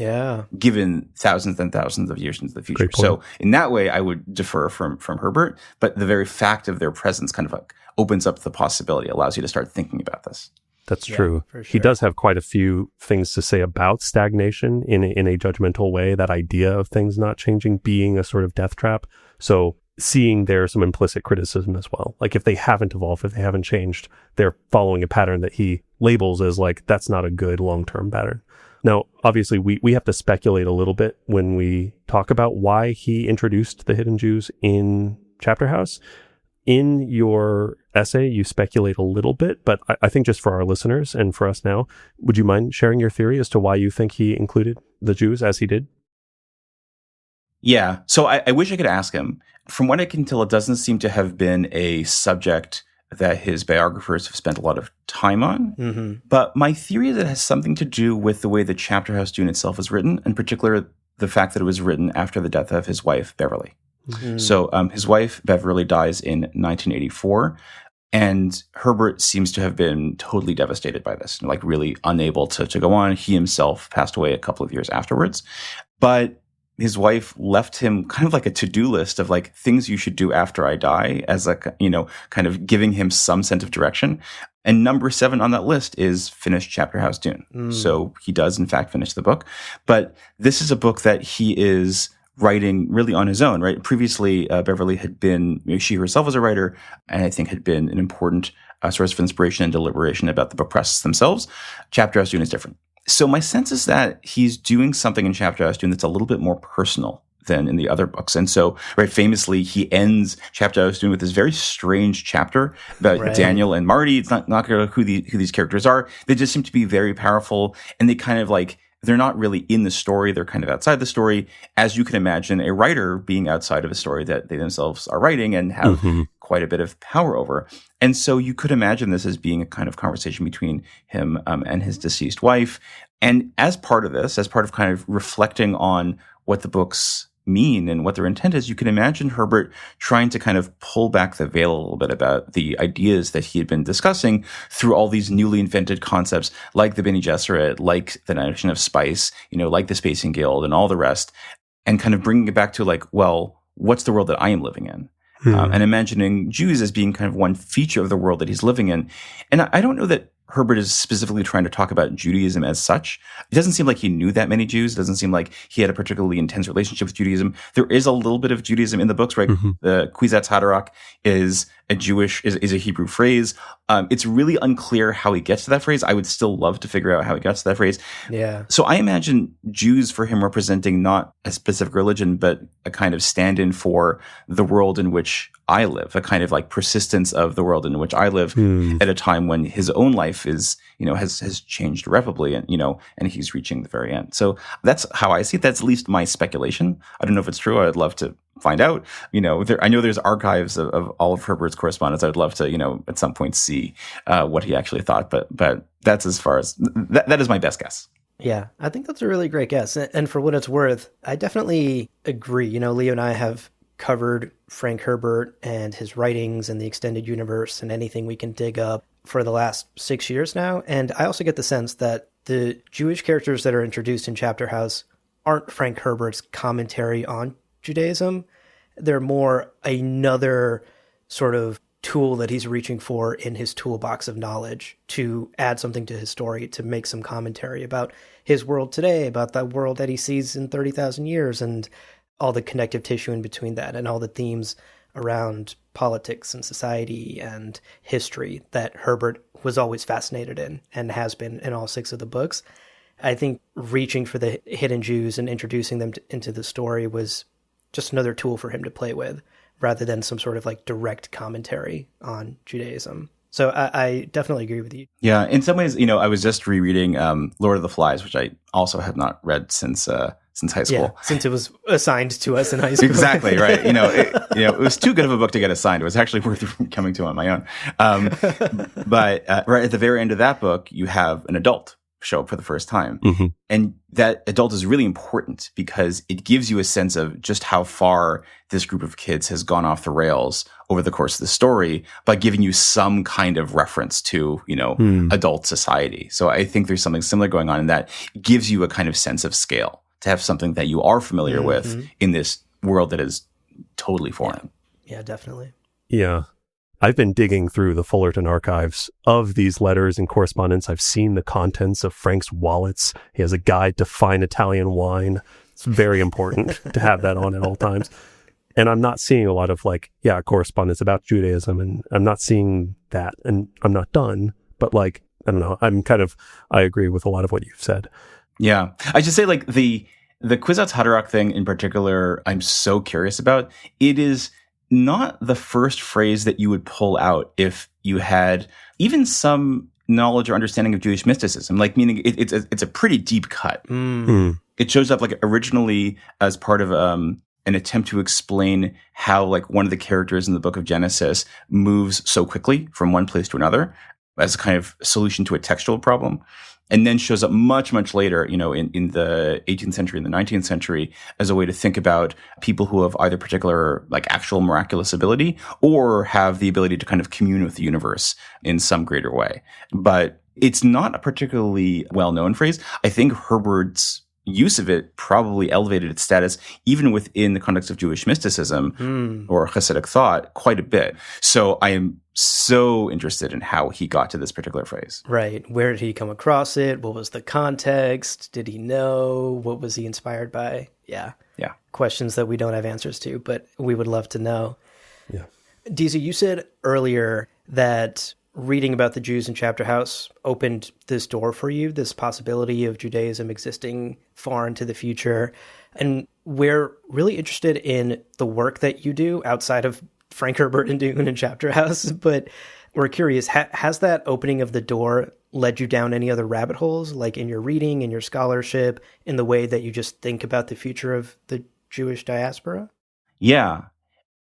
given thousands and thousands of years into the future. So in that way, I would defer from Herbert, but the very fact of their presence kind of like opens up the possibility, allows you to start thinking about this. That's true. For sure. He does have quite a few things to say about stagnation in a judgmental way, that idea of things not changing being a sort of death trap. So seeing there some implicit criticism as well. Like if they haven't evolved, if they haven't changed, they're following a pattern that he labels as like, that's not a good long-term pattern. Now, obviously, we have to speculate a little bit when we talk about why he introduced the hidden Jews in Chapterhouse. In your essay, you speculate a little bit, but I think just for our listeners and for us now, would you mind sharing your theory as to why you think he included the Jews as he did? Yeah. So I wish I could ask him. From what I can tell, it doesn't seem to have been a subject that his biographers have spent a lot of time on. Mm-hmm. But my theory is it has something to do with the way the Chapterhouse Dune itself is written, in particular, the fact that it was written after the death of his wife, Beverly. Mm-hmm. So his wife, Beverly, dies in 1984. And Herbert seems to have been totally devastated by this, like really unable to go on. He himself passed away a couple of years afterwards. But his wife left him kind of like a to-do list of like things you should do after I die, as a, kind of giving him some sense of direction. And number 7 on that list is finish Chapterhouse Dune. So he does in fact finish the book. But this is a book that he is writing really on his own, right? Previously, Beverly had been, she herself was a writer, and I think had been an important source of inspiration and deliberation about the book process themselves. Chapterhouse Dune is different. So my sense is that he's doing something in Chapterhouse Dune that's a little bit more personal than in the other books. And so, right, famously, he ends Chapterhouse Dune with this very strange chapter about Daniel and Marty. It's not clear who these characters are. They just seem to be very powerful, and they kind of like, they're not really in the story. They're kind of outside the story, as you can imagine a writer being outside of a story that they themselves are writing and have quite a bit of power over. And so you could imagine this as being a kind of conversation between him and his deceased wife. And as part of this, as part of kind of reflecting on what the books mean and what their intent is, you can imagine Herbert trying to kind of pull back the veil a little bit about the ideas that he had been discussing through all these newly invented concepts like the Bene Gesserit, like the notion of spice, like the Spacing Guild and all the rest, and kind of bringing it back to like, well, what's the world that I am living in? And imagining Jews as being kind of one feature of the world that he's living in. And I don't know that Herbert is specifically trying to talk about Judaism as such. It doesn't seem like he knew that many Jews. It doesn't seem like he had a particularly intense relationship with Judaism. There is a little bit of Judaism in the books, right? The Kwisatz Haderach is a Hebrew phrase. It's really unclear how he gets to that phrase. I would still love to figure out how he gets to that phrase. Yeah. So I imagine Jews for him representing not a specific religion, but a kind of stand-in for the world in which I live, a kind of like persistence of the world in which I live at a time when his own life is, has changed irreparably, and, and he's reaching the very end. So that's how I see it. That's at least my speculation. I don't know if it's true. I'd love to find out. I know there's archives of all of Herbert's correspondence. I'd love to, at some point see what he actually thought. But that's as far as that is my best guess. Yeah, I think that's a really great guess. And for what it's worth, I definitely agree. Leo and I have covered Frank Herbert and his writings and the extended universe and anything we can dig up for the last 6 years now. And I also get the sense that the Jewish characters that are introduced in Chapterhouse aren't Frank Herbert's commentary on Judaism. They're more another sort of tool that he's reaching for in his toolbox of knowledge to add something to his story, to make some commentary about his world today, about the world that he sees in 30,000 years, and all the connective tissue in between that, and all the themes around politics and society and history that Herbert was always fascinated in and has been in all 6 of the books. I think reaching for the hidden Jews and introducing them into the story was just another tool for him to play with, rather than some sort of like direct commentary on Judaism. So I definitely agree with you. Yeah, in some ways, I was just rereading Lord of the Flies, which I also have not read since high school. Yeah, since it was assigned to us in high school. Exactly, right. It was too good of a book to get assigned. It was actually worth coming to on my own. But right at the very end of that book, you have an adult show up for the first time. Mm-hmm. And that adult is really important because it gives you a sense of just how far this group of kids has gone off the rails over the course of the story by giving you some kind of reference to, adult society. So I think there's something similar going on in that gives you a kind of sense of scale to have something that you are familiar with in this world that is totally foreign. Yeah, definitely. Yeah. I've been digging through the Fullerton archives of these letters and correspondence. I've seen the contents of Frank's wallets. He has a guide to fine Italian wine. It's very important to have that on at all times. And I'm not seeing a lot of correspondence about Judaism, and I'm not seeing that, and I'm not done, but I don't know. I agree with a lot of what you've said. Yeah. I should say the Kwisatz Haderach thing in particular, I'm so curious about. It is not the first phrase that you would pull out if you had even some knowledge or understanding of Jewish mysticism, meaning it's a pretty deep cut. It shows up originally as part of an attempt to explain how one of the characters in the book of Genesis moves so quickly from one place to another as a kind of solution to a textual problem. And then shows up much, much later, in the 18th century and the 19th century as a way to think about people who have either particular, actual miraculous ability or have the ability to kind of commune with the universe in some greater way. But it's not a particularly well-known phrase. I think Herbert's use of it probably elevated its status even within the context of Jewish mysticism or Hasidic thought quite a bit. So I am so interested in how he got to this particular phrase. Right. Where did he come across it? What was the context? Did he know? What was he inspired by? Yeah. Yeah. Questions that we don't have answers to, but we would love to know. Yeah. DZ, you said earlier that reading about the Jews in Chapterhouse opened this door for you, this possibility of Judaism existing far into the future. And we're really interested in the work that you do outside of Frank Herbert and Dune and Chapterhouse, but we're curious, has that opening of the door led you down any other rabbit holes, in your reading, in your scholarship, in the way that you just think about the future of the Jewish diaspora? Yeah.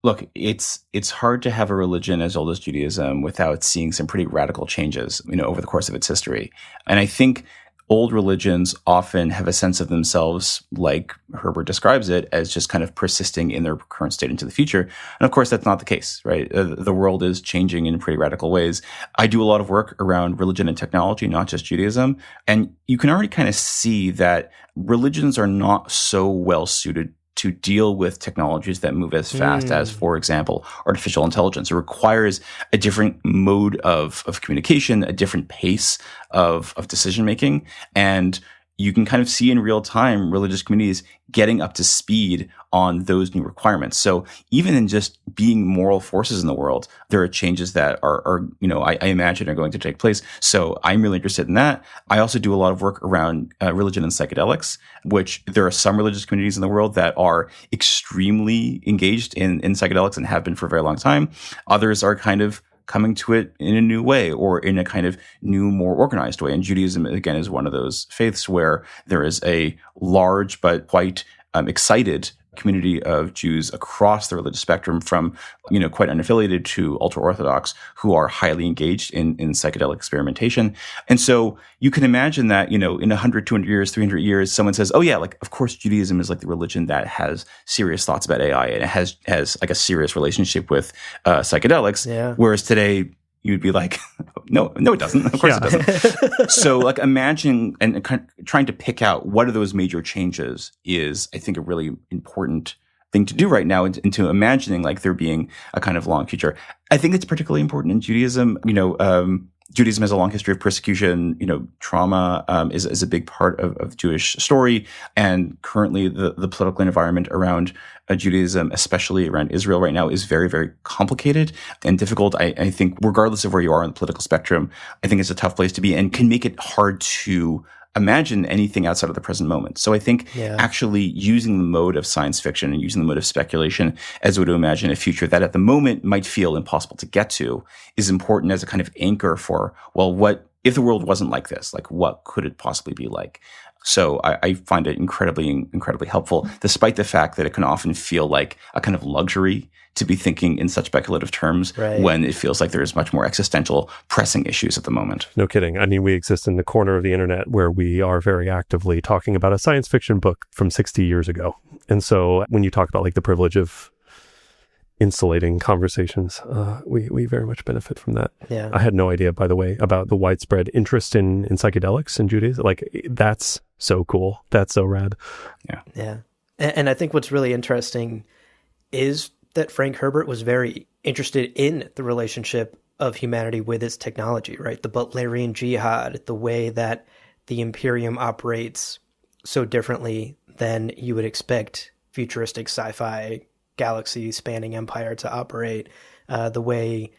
Look, it's hard to have a religion as old as Judaism without seeing some pretty radical changes, over the course of its history. And I think old religions often have a sense of themselves, like Herbert describes it, as just kind of persisting in their current state into the future. And of course, that's not the case, right? The world is changing in pretty radical ways. I do a lot of work around religion and technology, not just Judaism. And you can already kind of see that religions are not so well suited to deal with technologies that move as fast as, for example, artificial intelligence. It requires a different mode of communication, a different pace of decision-making. And you can kind of see in real time religious communities getting up to speed on those new requirements. So even in just being moral forces in the world, there are changes that are I imagine are going to take place. So I'm really interested in that. I also do a lot of work around religion and psychedelics, which there are some religious communities in the world that are extremely engaged in psychedelics and have been for a very long time. Others are kind of coming to it in a new way or in a kind of new, more organized way. And Judaism, again, is one of those faiths where there is a large but quite excited community of Jews across the religious spectrum from, quite unaffiliated to ultra-Orthodox who are highly engaged in psychedelic experimentation. And so you can imagine that, in 100, 200 years, 300 years, someone says, oh yeah, of course Judaism is the religion that has serious thoughts about AI and it has a serious relationship with psychedelics. Yeah. Whereas today, you'd be like, no, it doesn't. Of course it doesn't. So imagining and trying to pick out what are those major changes is, I think, a really important thing to do right now into imagining there being a kind of long future. I think it's particularly important in Judaism. Judaism has a long history of persecution. Trauma is a big part of Jewish story. And currently the political environment around Judaism, especially around Israel right now, is very, very complicated and difficult. I think regardless of where you are on the political spectrum, I think it's a tough place to be and can make it hard to imagine anything outside of the present moment. So I think actually using the mode of science fiction and using the mode of speculation as a way to imagine a future that at the moment might feel impossible to get to is important as a kind of anchor for, well, what if the world wasn't like this? Like, what could it possibly be like? So I find it incredibly, incredibly helpful, despite the fact that it can often feel like a kind of luxury to be thinking in such speculative terms when it feels like there's much more existential, pressing issues at the moment. No kidding. I mean, we exist in the corner of the internet where we are very actively talking about a science fiction book from 60 years ago. And so when you talk about like the privilege of insulating conversations, we very much benefit from that. Yeah. I had no idea, by the way, about the widespread interest in psychedelics in Judaism. Like, that's so cool. That's so rad. Yeah. And I think what's really interesting is that Frank Herbert was very interested in the relationship of humanity with its technology, right? The Butlerian jihad, the way that the Imperium operates so differently than you would expect futuristic sci-fi galaxy-spanning empire to operate, the way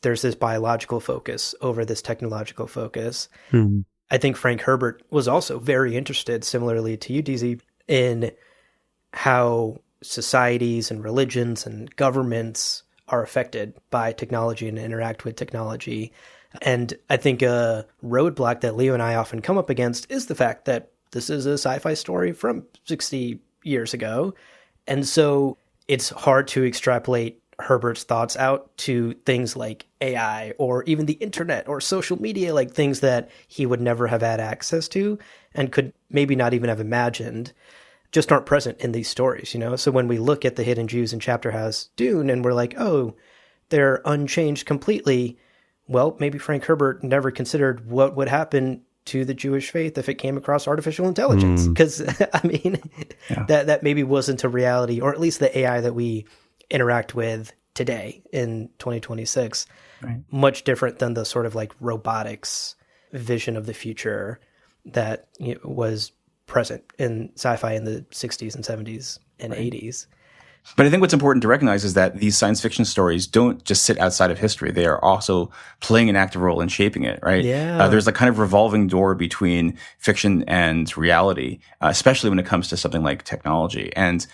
there's this biological focus over this technological focus. Mm-hmm. I think Frank Herbert was also very interested, similarly to you, DZ, in how societies and religions and governments are affected by technology and interact with technology. And I think a roadblock that Leo and I often come up against is the fact that this is a sci-fi story from 60 years ago. And so it's hard to extrapolate Herbert's thoughts out to things like AI or even the internet or social media, like things that he would never have had access to and could maybe not even have imagined, just aren't present in these stories, So when we look at the hidden Jews in Chapterhouse Dune and we're like, oh, they're unchanged completely, well, maybe Frank Herbert never considered what would happen to the Jewish faith if it came across artificial intelligence. Because, I mean, that maybe wasn't a reality, or at least the AI that we interact with today in 2026, much different than the sort of like robotics vision of the future that was present in sci-fi in the 60s and 70s and 80s. But I think what's important to recognize is that these science fiction stories don't just sit outside of history. They are also playing an active role in shaping it, right? Yeah. There's a kind of revolving door between fiction and reality, especially when it comes to something like technology. And,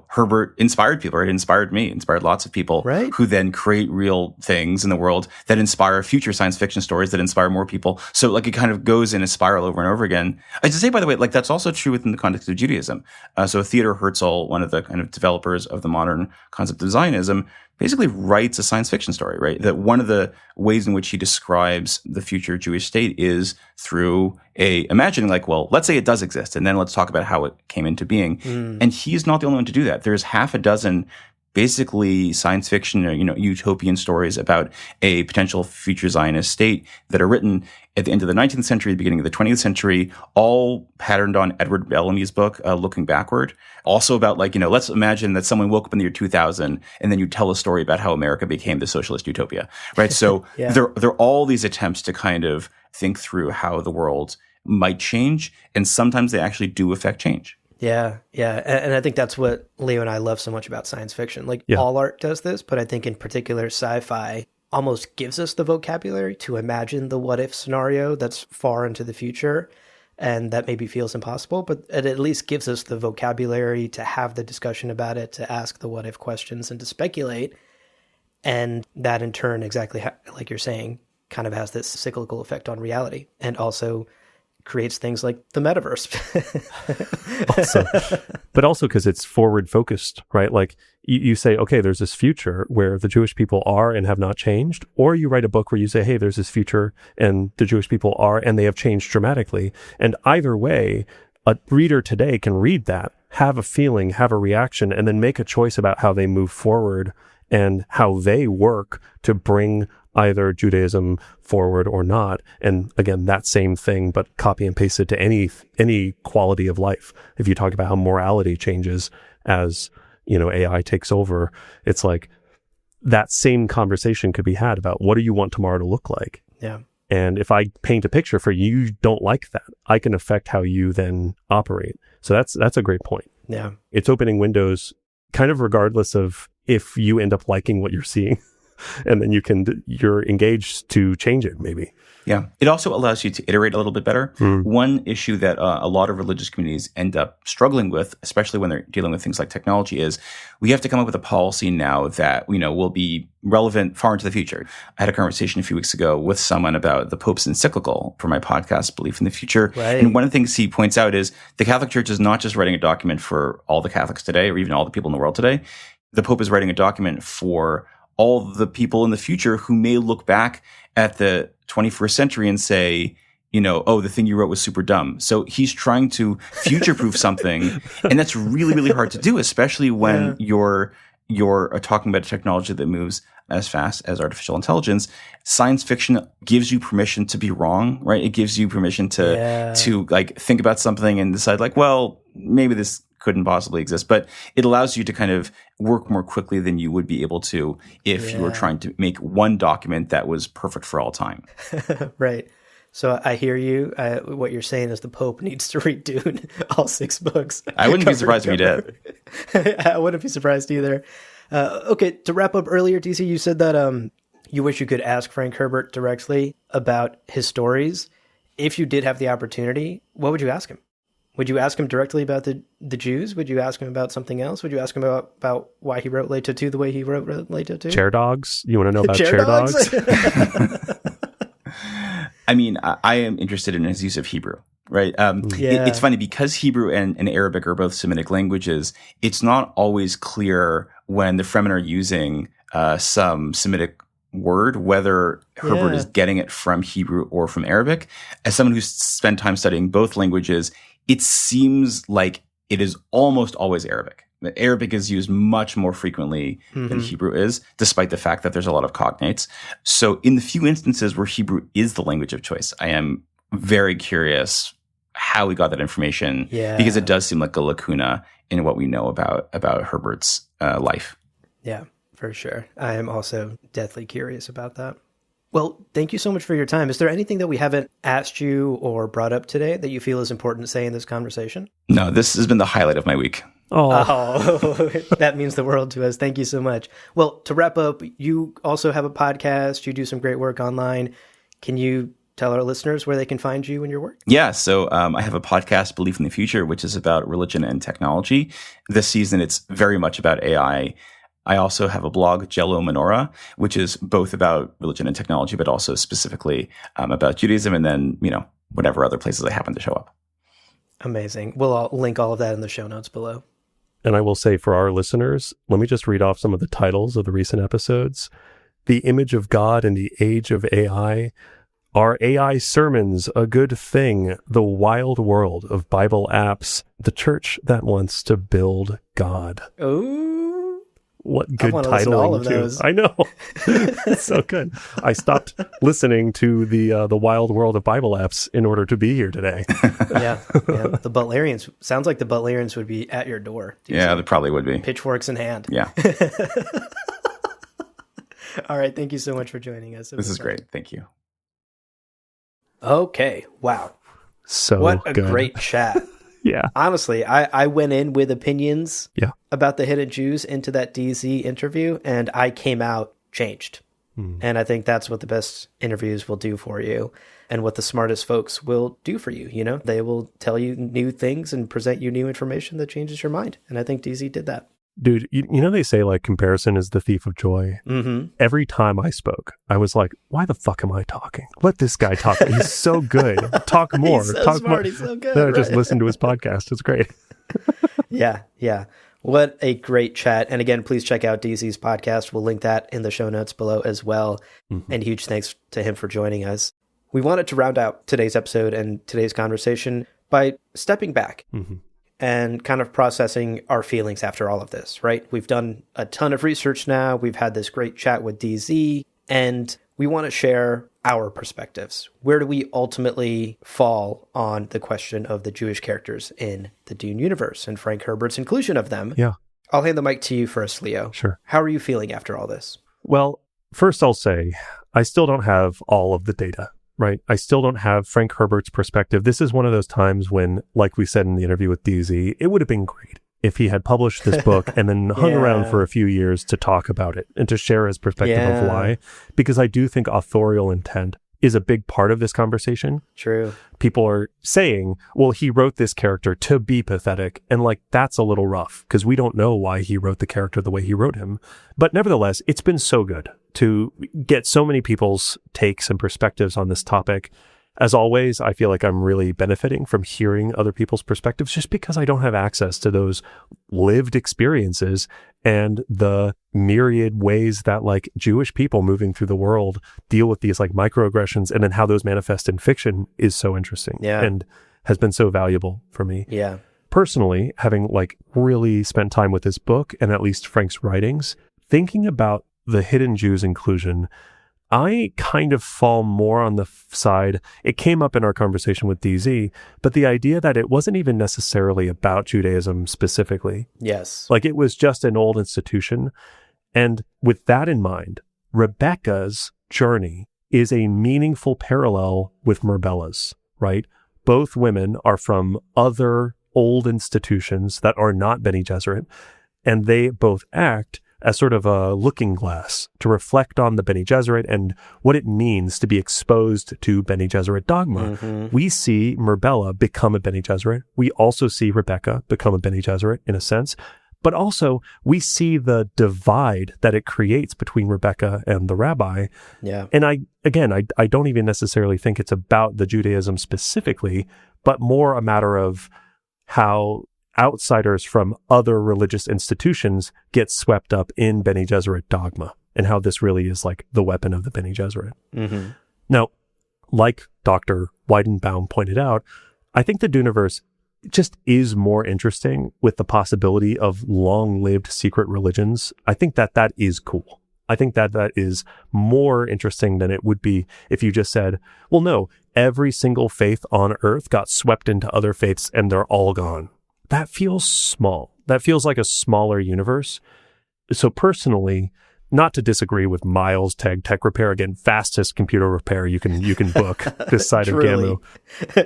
Herbert inspired people, right? It inspired me, inspired lots of people who then create real things in the world that inspire future science fiction stories that inspire more people. So like it kind of goes in a spiral over and over again. I should say, by the way, like that's also true within the context of Judaism. So Theodor Herzl, one of the kind of developers of the modern concept of Zionism, basically writes a science fiction story, right? That one of the ways in which he describes the future Jewish state is through imagining like, well, let's say it does exist, and then let's talk about how it came into being. And he's not the only one to do that. There's half a dozen basically science fiction or, utopian stories about a potential future Zionist state that are written at the end of the 19th century, the beginning of the 20th century, all patterned on Edward Bellamy's book, Looking Backward. Also about like, let's imagine that someone woke up in the year 2000 and then you tell a story about how America became the socialist utopia, right? So there are all these attempts to kind of think through how the world might change, and sometimes they actually do affect change. Yeah. And I think that's what Leo and I love so much about science fiction. Like all art does this, but I think in particular sci-fi almost gives us the vocabulary to imagine the what if scenario that's far into the future and that maybe feels impossible, but it at least gives us the vocabulary to have the discussion about it, to ask the what if questions and to speculate. And that in turn, exactly like you're saying, kind of has this cyclical effect on reality and also creates things like the metaverse. But also because it's forward focused, right? Like you say, okay, there's this future where the Jewish people are and have not changed, or you write a book where you say, hey, there's this future and the Jewish people are and they have changed dramatically. And either way, a reader today can read that, have a feeling, have a reaction, and then make a choice about how they move forward and how they work to bring either Judaism forward or not. And again, that same thing, but copy and paste it to any quality of life. If you talk about how morality changes as, AI takes over, it's like that same conversation could be had about what do you want tomorrow to look like? Yeah. And if I paint a picture for you, you don't like that, I can affect how you then operate. So that's a great point. Yeah. It's opening windows kind of regardless of if you end up liking what you're seeing. And then you're engaged to change it, maybe. Yeah. It also allows you to iterate a little bit better. One issue that a lot of religious communities end up struggling with, especially when they're dealing with things like technology, is we have to come up with a policy now that, will be relevant far into the future. I had a conversation a few weeks ago with someone about the Pope's encyclical for my podcast, Belief in the Future. Right. And one of the things he points out is the Catholic Church is not just writing a document for all the Catholics today, or even all the people in the world today. The Pope is writing a document for all the people in the future who may look back at the 21st century and say, oh, the thing you wrote was super dumb. So he's trying to future-proof something, and that's really, really hard to do, especially when you're talking about a technology that moves as fast as artificial intelligence. Science fiction gives you permission to be wrong, right? It gives you permission to like think about something and decide like, well, maybe this couldn't possibly exist, but it allows you to kind of work more quickly than you would be able to if you were trying to make one document that was perfect for all time. Right. So I hear you. What you're saying is the Pope needs to read Dune, all 6 books. I wouldn't be surprised if he did. I wouldn't be surprised either. Okay, to wrap up earlier, DC, you said that you wish you could ask Frank Herbert directly about his stories. If you did have the opportunity, what would you ask him? Would you ask him directly about the Jews? Would you ask him about something else? Would you ask him about why he wrote Leto 2 the way he wrote Leto 2? Chair dogs? You want to know about chair dogs? I mean, I am interested in his use of Hebrew, right? It's funny because Hebrew and Arabic are both Semitic languages. It's not always clear when the Fremen are using some Semitic word, whether Herbert is getting it from Hebrew or from Arabic. As someone who's spent time studying both languages, it seems like it is almost always Arabic. Arabic is used much more frequently than Hebrew is, despite the fact that there's a lot of cognates. So in the few instances where Hebrew is the language of choice, I am very curious how we got that information, because it does seem like a lacuna in what we know about Herbert's life. Yeah, for sure. I am also deathly curious about that. Well, thank you so much for your time. Is there anything that we haven't asked you or brought up today that you feel is important to say in this conversation? No, this has been the highlight of my week. Oh, that means the world to us. Thank you so much. Well, to wrap up, you also have a podcast. You do some great work online. Can you tell our listeners where they can find you and your work? Yeah, so I have a podcast, Belief in the Future, which is about religion and technology. This season, it's very much about AI. I also have a blog, Jello Menorah, which is both about religion and technology, but also specifically about Judaism, and then, whatever other places I happen to show up. Amazing. We'll link all of that in the show notes below. And I will say for our listeners, let me just read off some of the titles of the recent episodes. The Image of God in the Age of AI. Are AI sermons a good thing? The Wild World of Bible Apps. The Church That Wants to Build God. Oh. What good titling too. I know. It's so good. I stopped listening to the Wild World of Bible Apps in order to be here today. Yeah. The Butlerians. Sounds like the Butlerians would be at your door. Yeah, they probably would be. Pitchforks in hand. Yeah. All right. Thank you so much for joining us. This is great. Thank you. Okay. Wow. So what a good. Great chat. Yeah. Honestly, I went in with opinions about the hidden Jews into that DZ interview, and I came out changed. And I think that's what the best interviews will do for you, and what the smartest folks will do for you. They will tell you new things and present you new information that changes your mind. And I think DZ did that. Dude, they say like comparison is the thief of joy. Mm-hmm. Every time I spoke, I was like, why the fuck am I talking? Let this guy talk. He's so good. Talk more. He's so talk smart. more. He's so good. Then I just listened to his podcast. It's great. Yeah. What a great chat. And again, please check out DZ's podcast. We'll link that in the show notes below as well. Mm-hmm. And huge thanks to him for joining us. We wanted to round out today's episode and today's conversation by stepping back. Mm-hmm. And kind of processing our feelings after all of this, right? We've done a ton of research now. We've had this great chat with DZ, and we want to share our perspectives. Where do we ultimately fall on the question of the Jewish characters in the Dune universe and Frank Herbert's inclusion of them? Yeah. I'll hand the mic to you first, Leo. Sure. How are you feeling after all this? Well, first I'll say, I still don't have all of the data. right? I still don't have Frank Herbert's perspective. This is one of those times when, like we said in the interview with DZ, it would have been great if he had published this book and then hung around for a few years to talk about it and to share his perspective of why. Because I do think authorial intent is a big part of this conversation. True. People are saying, well, he wrote this character to be pathetic. And like, that's a little rough because we don't know why he wrote the character the way he wrote him. But nevertheless, it's been so good to get so many people's takes and perspectives on this topic. As always, I feel like I'm really benefiting from hearing other people's perspectives just because I don't have access to those lived experiences and the myriad ways that like Jewish people moving through the world deal with these like microaggressions and then how those manifest in fiction is so interesting and has been so valuable for me. Yeah. Personally, having like really spent time with this book and at least Frank's writings, thinking about the hidden Jews inclusion, I kind of fall more on the side, it came up in our conversation with DZ, but the idea that it wasn't even necessarily about Judaism specifically. Yes. Like it was just an old institution. And with that in mind, Rebecca's journey is a meaningful parallel with Mirbella's, right? Both women are from other old institutions that are not Bene Gesserit, and they both act as sort of a looking glass to reflect on the Bene Gesserit and what it means to be exposed to Bene Gesserit dogma. Mm-hmm. We see Mirbella become a Bene Gesserit. We also see Rebecca become a Bene Gesserit in a sense, but also we see the divide that it creates between Rebecca and the rabbi. Yeah. And I don't even necessarily think it's about the Judaism specifically, but more a matter of how outsiders from other religious institutions get swept up in Bene Gesserit dogma and how this really is like the weapon of the Bene Gesserit. Mm-hmm. Now, like Dr. Weidenbaum pointed out, I think the Duneverse just is more interesting with the possibility of long-lived secret religions. I think that is cool. I think that is more interesting than it would be if you just said, well, no, every single faith on earth got swept into other faiths and they're all gone. That feels small. That feels like a smaller universe. So personally, not to disagree with Miles Tech Repair, again, fastest computer repair you can book this side of Gamu.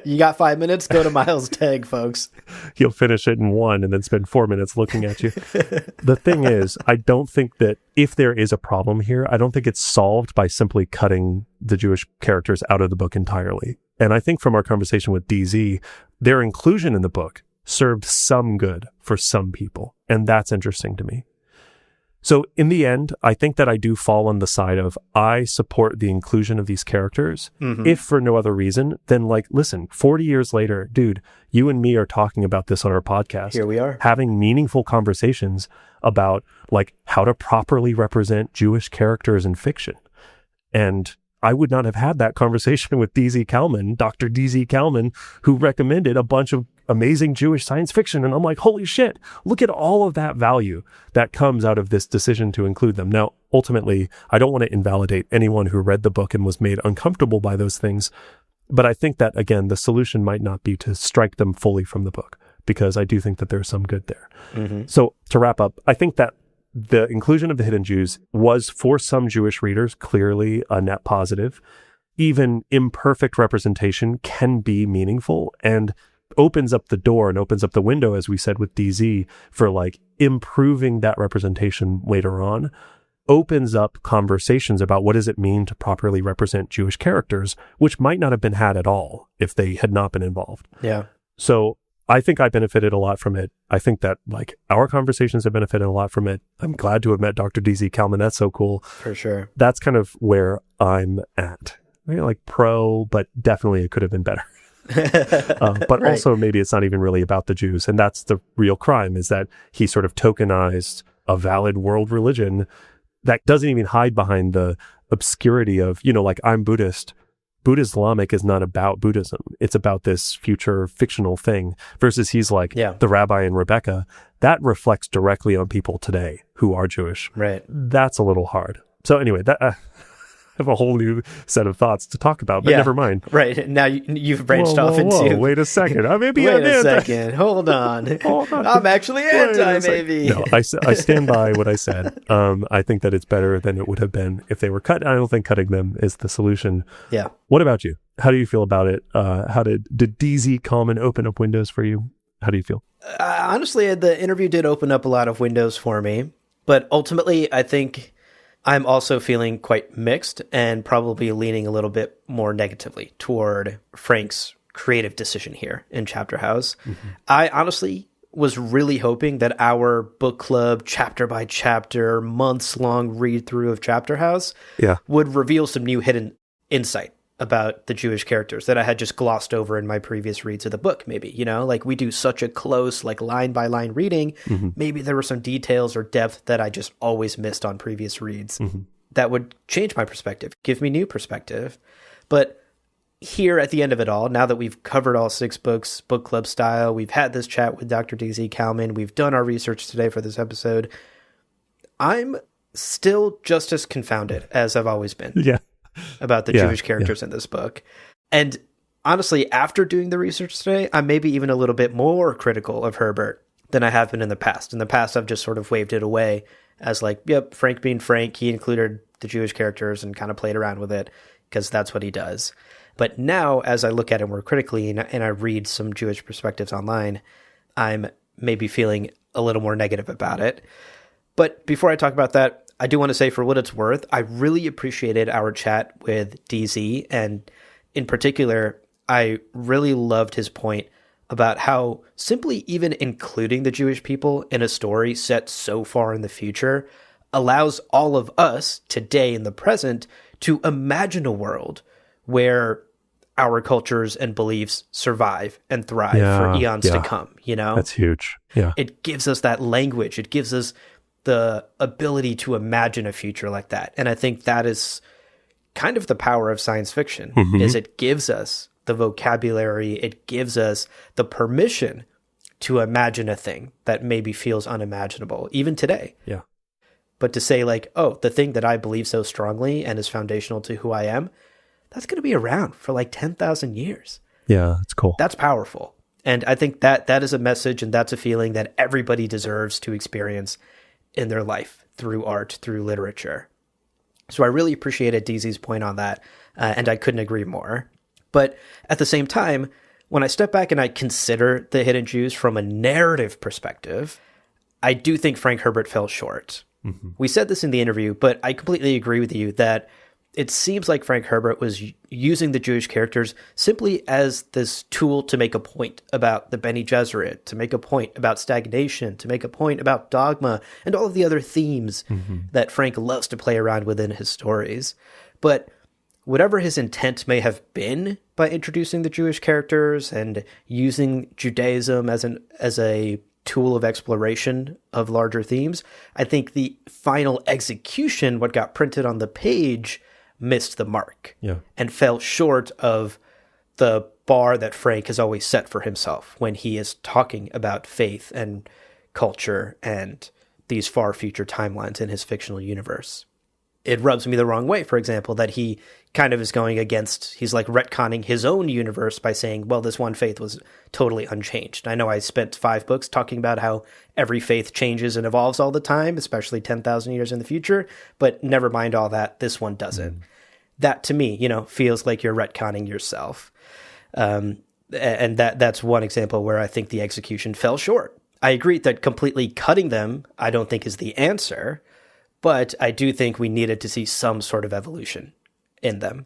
You got 5 minutes? Go to Miles Tag, folks. He'll finish it in 1 and then spend 4 minutes looking at you. The thing is, I don't think that if there is a problem here, I don't think it's solved by simply cutting the Jewish characters out of the book entirely. And I think from our conversation with DZ, their inclusion in the book served some good for some people. And that's interesting to me. So in the end, I think that I do fall on the side of I support the inclusion of these characters. Mm-hmm. If for no other reason than like, listen, 40 years later, dude, you and me are talking about this on our podcast. Here we are. Having meaningful conversations about like how to properly represent Jewish characters in fiction. And I would not have had that conversation with DZ Kalman, Dr. DZ Kalman, who recommended a bunch of amazing Jewish science fiction. And I'm like, holy shit, look at all of that value that comes out of this decision to include them. Now, ultimately, I don't want to invalidate anyone who read the book and was made uncomfortable by those things. But I think that, again, the solution might not be to strike them fully from the book, because I do think that there's some good there. Mm-hmm. So to wrap up, I think that the inclusion of the hidden Jews was, for some Jewish readers, clearly a net positive. Even imperfect representation can be meaningful and opens up the door and opens up the window, as we said with DZ, for like improving that representation later on. Opens up conversations about what does it mean to properly represent Jewish characters, which might not have been had at all if they had not been involved. Yeah. So I think I benefited a lot from it. I think that like our conversations have benefited a lot from it. I'm glad to have met Dr. DZ Kalman. That's so cool. For sure. That's kind of where I'm at. Maybe like pro, but definitely it could have been better. But right. Also maybe it's not even really about the Jews. And that's the real crime, is that he sort of tokenized a valid world religion that doesn't even hide behind the obscurity of, you know, like I'm Buddhist. Buddhislamic is not about Buddhism. It's about this future fictional thing, versus he's like the Rabbi and Rebecca. That reflects directly on people today who are Jewish. Right. That's a little hard. So anyway, that I have a whole new set of thoughts to talk about, but never mind. Right. Now you've branched off into... Wait a second. I may be Wait a second. Hold on. I'm actually anti, maybe. No, I stand by what I said. I think that it's better than it would have been if they were cut. I don't think cutting them is the solution. Yeah. What about you? How do you feel about it? Did DZ Kalman open up windows for you? How do you feel? Honestly, the interview did open up a lot of windows for me, but ultimately, I think I'm also feeling quite mixed and probably leaning a little bit more negatively toward Frank's creative decision here in Chapterhouse. Mm-hmm. I honestly was really hoping that our book club, chapter by chapter, months-long read-through of Chapterhouse would reveal some new hidden insight about the Jewish characters that I had just glossed over in my previous reads of the book, maybe, like we do such a close, like line-by-line reading, mm-hmm. maybe there were some details or depth that I just always missed on previous reads mm-hmm. that would change my perspective, give me new perspective. But here at the end of it all, now that we've covered all 6 books, book club style, we've had this chat with Dr. DZ Kalman, we've done our research today for this episode, I'm still just as confounded as I've always been about the Jewish characters in this book. And honestly, after doing the research today, I'm maybe even a little bit more critical of Herbert than I have been in the past. In the past, I've just sort of waved it away as like, yep, Frank being Frank, he included the Jewish characters and kind of played around with it because that's what he does. But now, as I look at it more critically and I read some Jewish perspectives online, I'm maybe feeling a little more negative about it. But before I talk about that, I do want to say, for what it's worth, I really appreciated our chat with DZ. And in particular, I really loved his point about how simply even including the Jewish people in a story set so far in the future allows all of us today in the present to imagine a world where our cultures and beliefs survive and thrive for eons to come, That's huge. Yeah. It gives us that language. It gives us the ability to imagine a future like that. And I think that is kind of the power of science fiction, mm-hmm. is it gives us the vocabulary, it gives us the permission to imagine a thing that maybe feels unimaginable, even today. Yeah. But to say like, oh, the thing that I believe so strongly and is foundational to who I am, that's going to be around for like 10,000 years. Yeah, that's cool. That's powerful. And I think that is a message and that's a feeling that everybody deserves to experience in their life through art, through literature. So I really appreciated DZ's point on that, and I couldn't agree more. But at the same time, when I step back and I consider the Hidden Jews from a narrative perspective, I do think Frank Herbert fell short. Mm-hmm. We said this in the interview, but I completely agree with you that it seems like Frank Herbert was using the Jewish characters simply as this tool to make a point about the Bene Gesserit, to make a point about stagnation, to make a point about dogma, and all of the other themes mm-hmm. that Frank loves to play around with in his stories. But whatever his intent may have been by introducing the Jewish characters and using Judaism as a tool of exploration of larger themes, I think the final execution, what got printed on the page, missed the mark and fell short of the bar that Frank has always set for himself when he is talking about faith and culture and these far future timelines in his fictional universe. It rubs me the wrong way, for example, that he kind of is going against, he's like retconning his own universe by saying, well, this one faith was totally unchanged. I know I spent 5 books talking about how every faith changes and evolves all the time, especially 10,000 years in the future, but never mind all that, this one doesn't. That to me, feels like you're retconning yourself. And that's one example where I think the execution fell short. I agree that completely cutting them, I don't think is the answer, but I do think we needed to see some sort of evolution in them,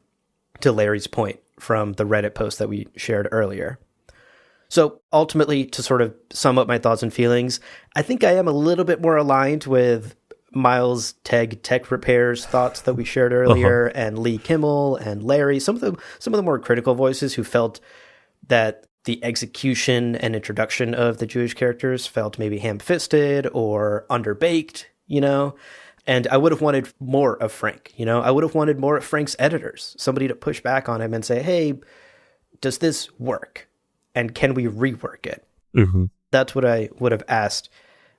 to Larry's point from the Reddit post that we shared earlier. So ultimately, to sort of sum up my thoughts and feelings, I think I am a little bit more aligned with Miles Tech Repair's thoughts that we shared earlier, and Lee Kimmel and Larry, some of the more critical voices who felt that the execution and introduction of the Jewish characters felt maybe ham-fisted or underbaked, And I would have wanted more of Frank, I would have wanted more of Frank's editors, somebody to push back on him and say, hey, does this work? And can we rework it? Mm-hmm. That's what I would have asked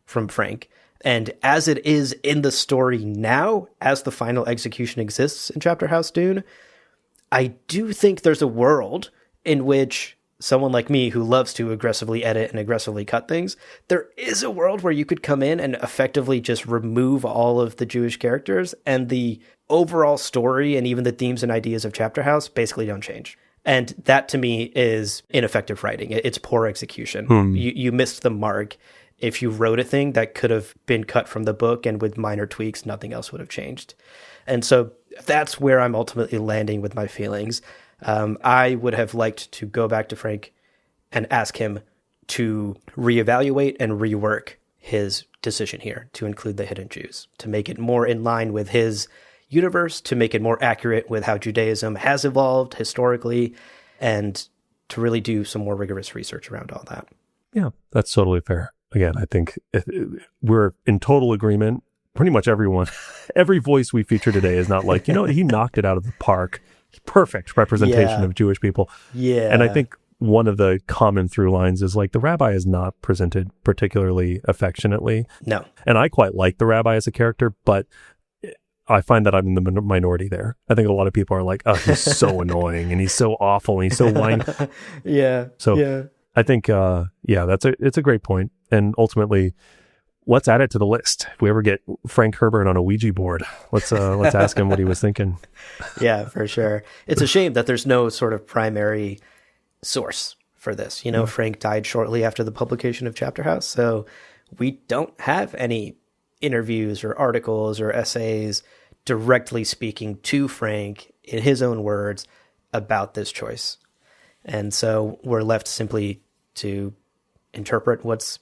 from Frank. And as it is in the story now, as the final execution exists in Chapterhouse Dune, I do think there's a world in which someone like me who loves to aggressively edit and aggressively cut things, there is a world where you could come in and effectively just remove all of the Jewish characters and the overall story and even the themes and ideas of Chapterhouse basically don't change. And that to me is ineffective writing. It's poor execution. You missed the mark. If you wrote a thing that could have been cut from the book and with minor tweaks, nothing else would have changed. And so that's where I'm ultimately landing with my feelings. I would have liked to go back to Frank and ask him to reevaluate and rework his decision here to include the hidden Jews, to make it more in line with his universe, to make it more accurate with how Judaism has evolved historically, and to really do some more rigorous research around all that. Yeah, that's totally fair. Again, I think we're in total agreement. Pretty much everyone, every voice we feature today is not like, he knocked it out of the park. Perfect representation of Jewish people. Yeah. And I think one of the common through lines is like the rabbi is not presented particularly affectionately. No. And I quite like the rabbi as a character, but I find that I'm in the minority there. I think a lot of people are like, oh, he's so annoying and he's so awful and he's so whiny. Yeah. So I think, it's a great point. And ultimately, let's add it to the list. If we ever get Frank Herbert on a Ouija board, let's ask him what he was thinking. Yeah, for sure. It's a shame that there's no sort of primary source for this. Frank died shortly after the publication of Chapterhouse, so we don't have any interviews or articles or essays directly speaking to Frank in his own words about this choice. And so we're left simply to interpret what's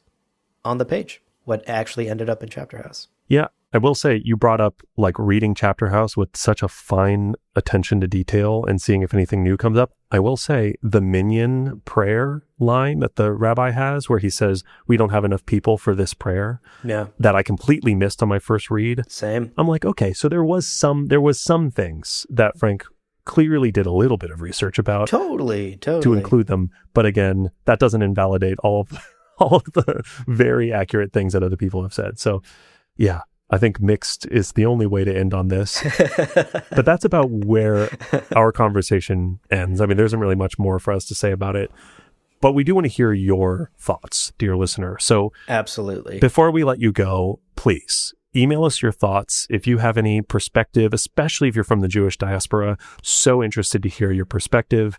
on the page, what actually ended up in Chapterhouse. Yeah, I will say you brought up like reading Chapterhouse with such a fine attention to detail and seeing if anything new comes up. I will say the minyan prayer line that the rabbi has where he says, we don't have enough people for this prayer. Yeah. That I completely missed on my first read. Same. I'm like, okay, so there was some things that Frank clearly did a little bit of research about. Totally. To include them. But again, that doesn't invalidate all of the very accurate things that other people have said. So yeah, I think mixed is the only way to end on this. But that's about where our conversation ends. I mean, there isn't really much more for us to say about it. But we do want to hear your thoughts, dear listener. So absolutely. Before we let you go, please email us your thoughts. If you have any perspective, especially if you're from the Jewish diaspora, so interested to hear your perspective.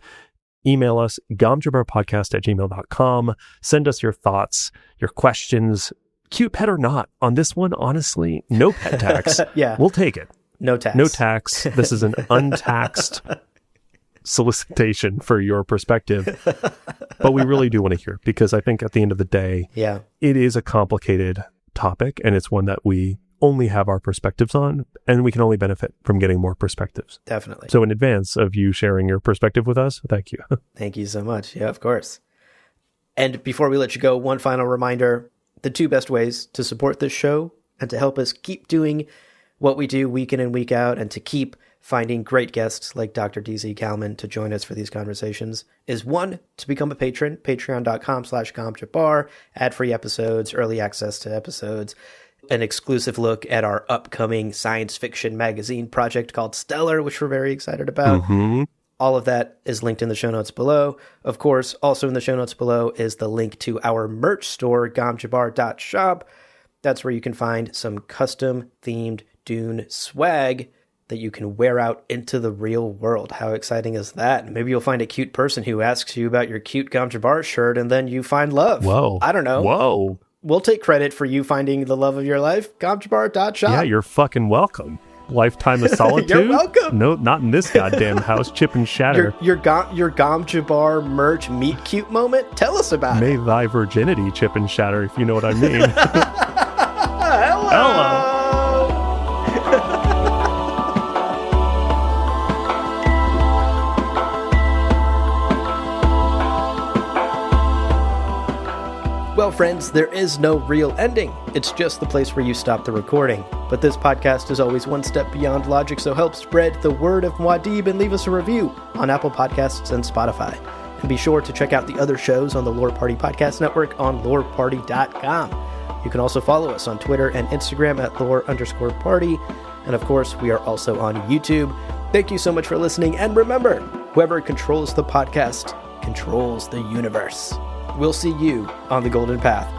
Email us, gomjabarpodcast@gmail.com. Send us your thoughts, your questions, cute pet or not. On this one, honestly, no pet tax. Yeah. We'll take it. No tax. No tax. This is an untaxed solicitation for your perspective. But we really do want to hear, because I think at the end of the day, it is a complicated topic, and it's one that we only have our perspectives on, and we can only benefit from getting more perspectives. Definitely. So in advance of you sharing your perspective with us, thank you. Thank you so much. Yeah, of course. And before we let you go, one final reminder, the two best ways to support this show and to help us keep doing what we do week in and week out, and to keep finding great guests like Dr. DZ Kalman to join us for these conversations, is one, to become a patron, patreon.com/gomjabar, ad-free episodes, early access to episodes, an exclusive look at our upcoming science fiction magazine project called Stellar, which we're very excited about. Mm-hmm. All of that is linked in the show notes below. Of course, also in the show notes below is the link to our merch store, gomjabar.shop. That's where you can find some custom-themed Dune swag that you can wear out into the real world. How exciting is that? Maybe you'll find a cute person who asks you about your cute Gomjabar shirt, and then you find love. Whoa. I don't know. Whoa. We'll take credit for you finding the love of your life. Gomjabar.shop. Yeah, you're fucking welcome. Lifetime of solitude? You're welcome. No, not in this goddamn house. Chip and shatter. Your Gomjabar merch meet cute moment? Tell us about May it. thy virginity chip and shatter, if you know what I mean. Hello. Well, friends, there is no real ending. It's just the place where you stop the recording. But this podcast is always one step beyond logic, so help spread the word of Muad'Dib and leave us a review on Apple Podcasts and Spotify. And be sure to check out the other shows on the Lore Party Podcast Network on loreparty.com. You can also follow us on Twitter and Instagram at lore_party. And of course, we are also on YouTube. Thank you so much for listening. And remember, whoever controls the podcast controls the universe. We'll see you on the Golden Path.